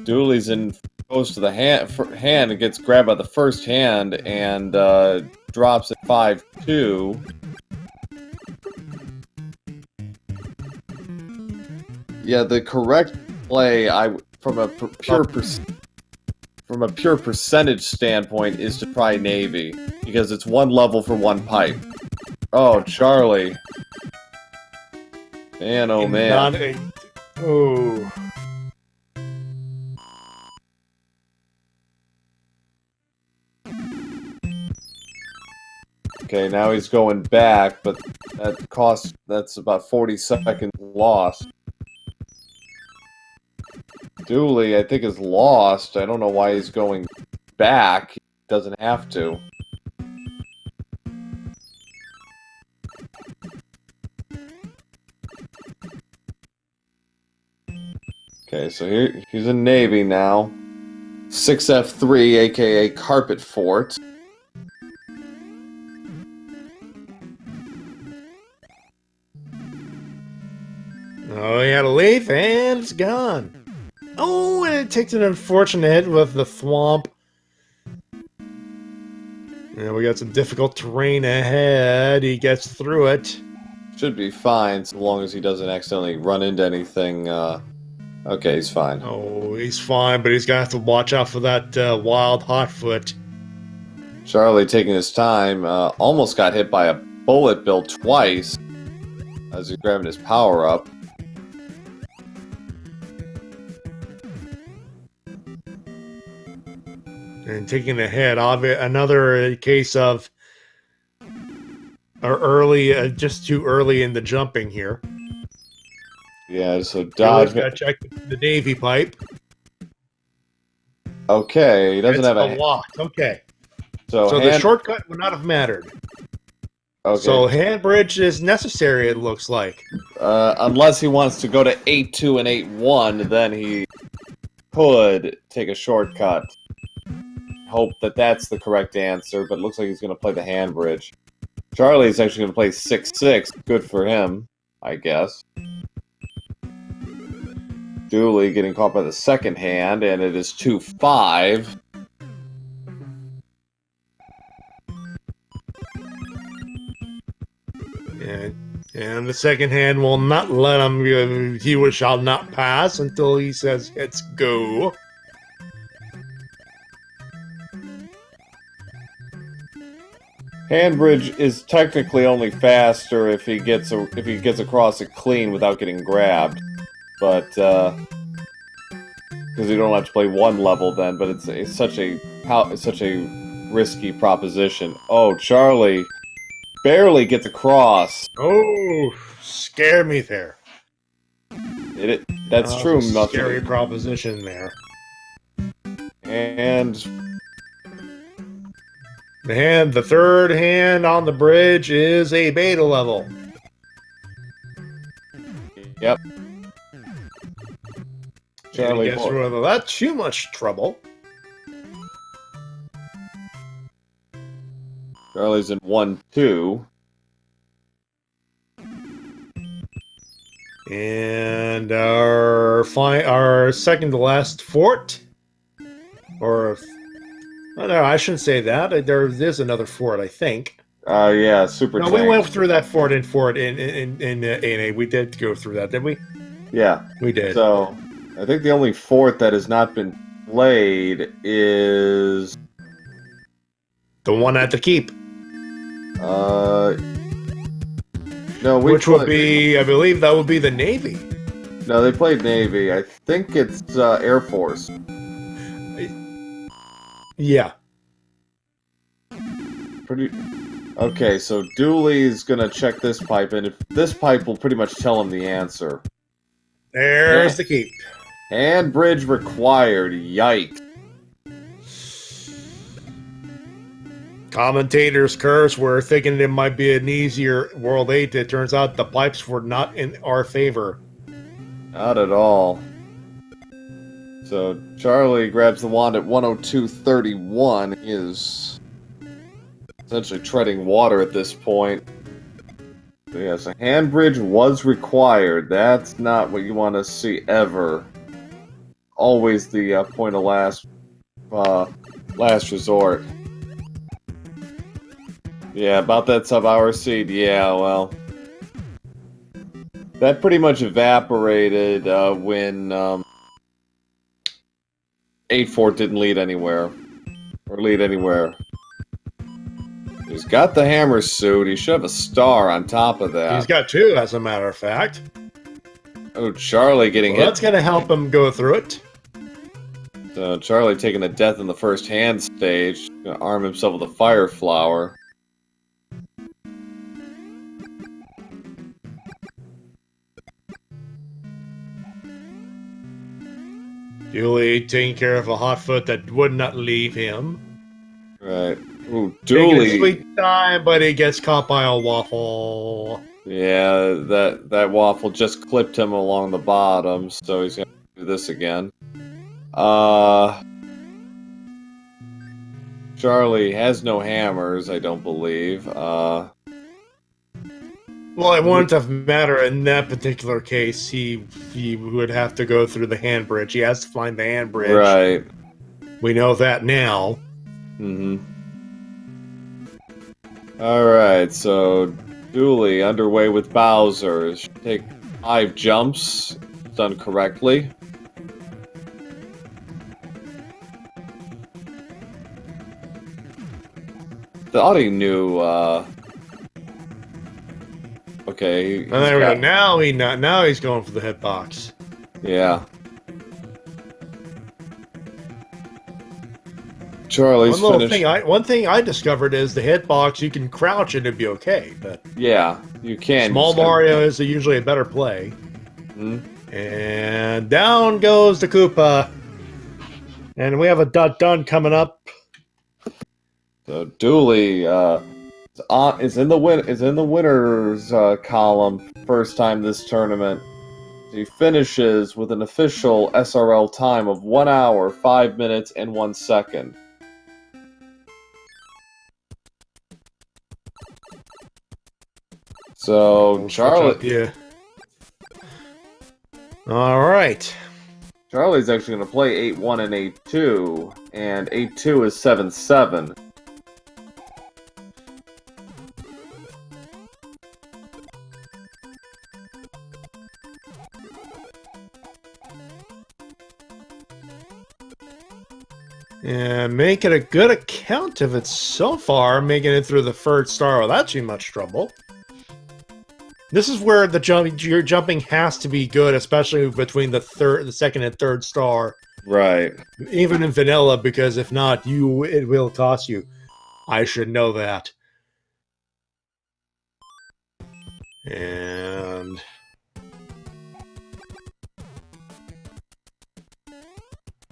Dooley's goes to the hand and gets grabbed by the first hand and drops at 5-2. Yeah, the correct play, from a pure percentage standpoint, is to try Navy, because it's one level for one pipe. Oh, Charlie. Man, oh man. Oh. Okay, now he's going back, but that's about 40 seconds lost. Dooley, I think, is lost. I don't know why he's going back. He doesn't have to. Okay, so he's in Navy now. 6F3, aka Carpet Fort. Oh, he had to leave, and it's gone. Oh, and it takes an unfortunate hit with the thwomp. Yeah, we got some difficult terrain ahead. He gets through it. Should be fine, so long as he doesn't accidentally run into anything. Okay, he's fine. Oh, he's fine, but he's gonna have to watch out for that wild hotfoot. Charlie, taking his time, almost got hit by a bullet bill twice as he's grabbing his power-up. And taking a hit. Another case of early, just too early in the jumping here. Yeah, so dodge. Gotta check the Navy pipe. Okay, he doesn't It's have a... unlocked. Okay. So, So the shortcut would not have mattered. Okay. So hand bridge is necessary, it looks like. Unless he wants to go to 8-2 and 8-1, then he could take a shortcut. Hope that that's the correct answer, but it looks like he's going to play the hand bridge. Charlie's actually going to play 6-6. Good for him, I guess. Dooley getting caught by the second hand, and it is 2-5. And the second hand will not let him. He shall not pass until he says, "Let's go." Hand bridge is technically only faster if he gets across it clean without getting grabbed, but because you don't have to play one level then. But it's such a risky proposition. Oh, Charlie barely gets across. Oh, scare me there. That's true. Scary proposition there. And the third hand on the bridge is a beta level. Yep. Charlie, guess whether that's too much trouble. Charlie's in 1-2. And our second to last fort, or oh, no, I shouldn't say that. There is another fort, I think. Yeah, super. No, we went through that fort in A&A. We did go through that, didn't we? Yeah, we did. So, I think the only fort that has not been played is the one at the keep. No, which would be, I believe, that would be the Navy. No, they played Navy. I think it's Air Force. Yeah. Pretty. Okay, so Dooley's gonna check this pipe, and if this pipe will pretty much tell him the answer. There's the keep. Hand bridge required. Yikes. Commentators curse. We're thinking it might be an easier World 8. It turns out the pipes were not in our favor. Not at all. So Charlie grabs the wand at 102.31. He is essentially treading water at this point. So yes, a hand bridge was required. That's not what you want to see ever. Always the point of last resort. Yeah, about that sub-hour seed. Yeah, well, that pretty much evaporated when 8-4 didn't lead anywhere. He's got the hammer suit. He should have a star on top of that. He's got two, as a matter of fact. Oh, Charlie getting hit. That's going to help him go through it. So Charlie taking a death in the first hand stage. Gonna arm himself with a fire flower. Dooley taking care of a hot foot that would not leave him. Right. Ooh, Dooley. Sweet time, but he gets caught by a waffle. Yeah, that waffle just clipped him along the bottom, so he's gonna do this again. Charlie has no hammers, I don't believe. Well, it wouldn't have mattered in that particular case. He would have to go through the hand bridge. He has to find the hand bridge. Right. We know that now. Mm-hmm. Alright, so Dooley underway with Bowser. Should take 5 jumps. Done correctly. Thought he knew, okay. And there we go. Now he's going for the hitbox. Yeah. Charlie's finished. One thing I discovered is the hitbox, you can crouch and it'd be okay. But yeah, you can. Small Mario is usually a better play. Hmm? And down goes the Koopa. And we have a done coming up. So Dooley is in the winners column first time this tournament. He finishes with an official SRL time of 1 hour, 5 minutes, and 1 second. So Charlie, Yeah. All right. Charlie's actually going to play 8-1 and 8-2, and 8-2 is 7-7. And making a good account of it so far, making it through the first star without too much trouble. This is where your jumping has to be good, especially between the second and third star. Right. Even in vanilla, because if not, it will cost you. I should know that. And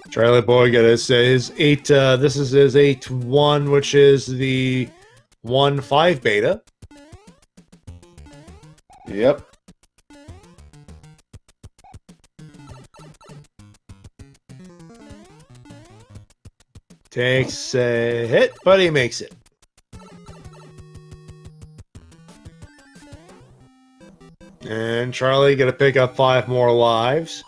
Charlieboy got his 8. This is his 8-1, which is the 1-5 beta. Yep. Takes a hit, but he makes it. And Charlie gonna pick up 5 more lives.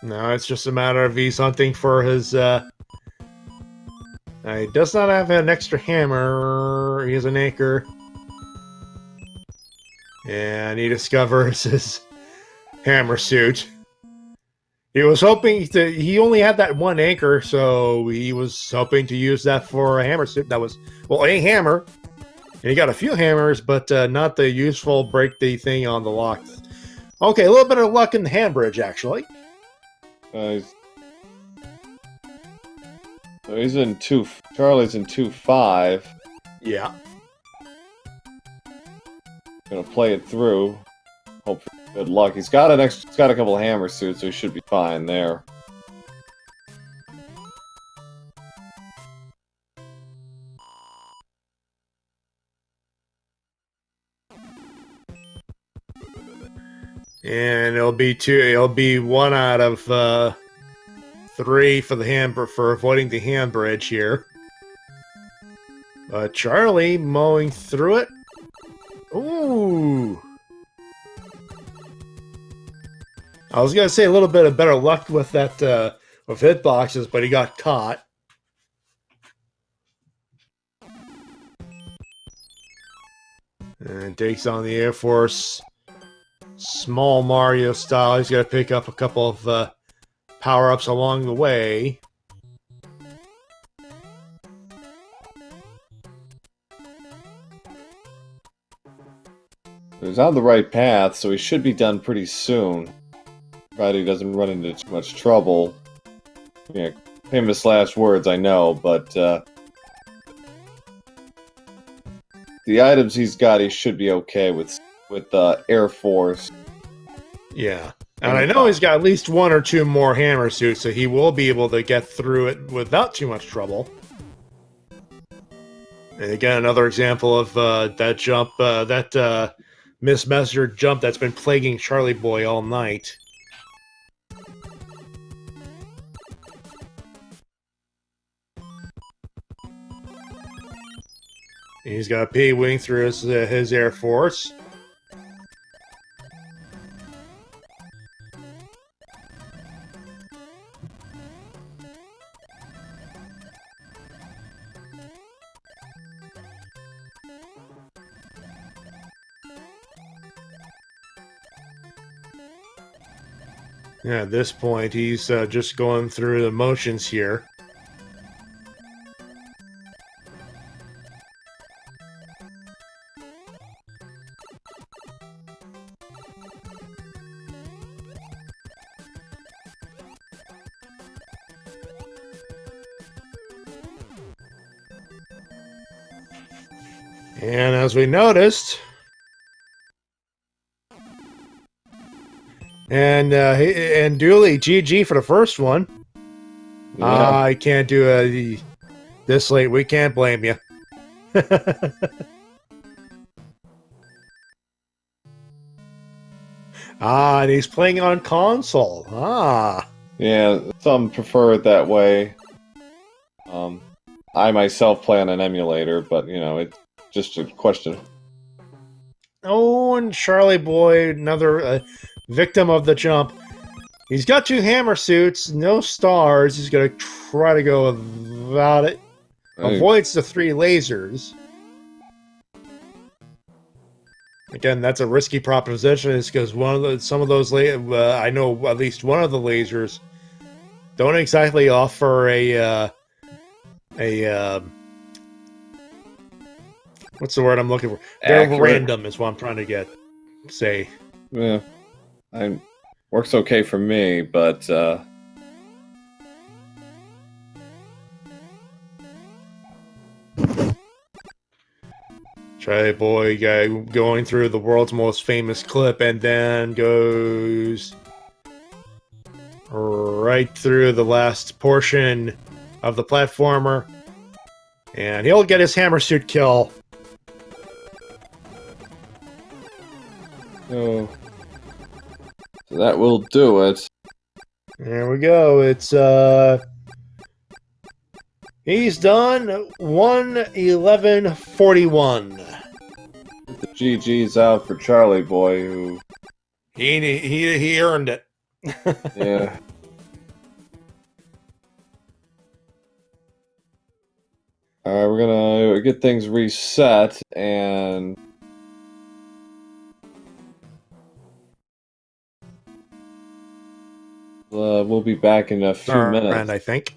Now it's just a matter of he's hunting for his, he does not have an extra hammer. He has an anchor. And he discovers his hammer suit. He was hoping he only had that one anchor, so he was hoping to use that for a hammer suit. That was, well, a hammer. And he got a few hammers, but not the useful break the thing on the lock. Okay, a little bit of luck in the handbridge, actually. So he's in 2. Charlie's in 2-5. Yeah. Gonna play it through. Hope for good luck. He's got he's got a couple of hammer suits, so he should be fine there. And it'll be 2. It'll be 1 out of 3 for the for avoiding the handbridge here. Charlie mowing through it. Ooh. I was gonna say a little bit of better luck with that with hitboxes, but he got caught. And takes on the Air Force. Small Mario style. He's got to pick up a couple of power-ups along the way. He's on the right path, so he should be done pretty soon. Provided he doesn't run into too much trouble. Yeah, famous last words, I know, but the items he's got, he should be okay with Air Force. Yeah. And I know he's got at least 1 or 2 more hammer suits, so he will be able to get through it without too much trouble. And again, another example of that jump, that mismeasured jump that's been plaguing Charlieboy all night. He's got a P-wing through his Air Force. Yeah, at this point, he's just going through the motions here. And as we noticed, and Dooley, GG for the first one. Yeah. I can't do this late. We can't blame you. And he's playing on console. Yeah, some prefer it that way. I myself play on an emulator, but you know, it's just a question. Oh, and Charlieboy, another victim of the jump. He's got 2 hammer suits, no stars. He's going to try to go without it. Avoids the 3 lasers. Again, that's a risky proposition. It's because some of those I know at least one of the lasers don't exactly offer a what's the word I'm looking for? They're Accurate. random is what I'm trying to say. Yeah, works okay for me, but Charlieboy guy going through the world's most famous clip and then goes right through the last portion of the platformer. And he'll get his hammer suit kill. so that will do it. There we go. It's he's done 1:11:41. The GG's out for Charlieboy, who He earned it. yeah. Alright, we're gonna get things reset, and we'll be back in a few minutes. I think.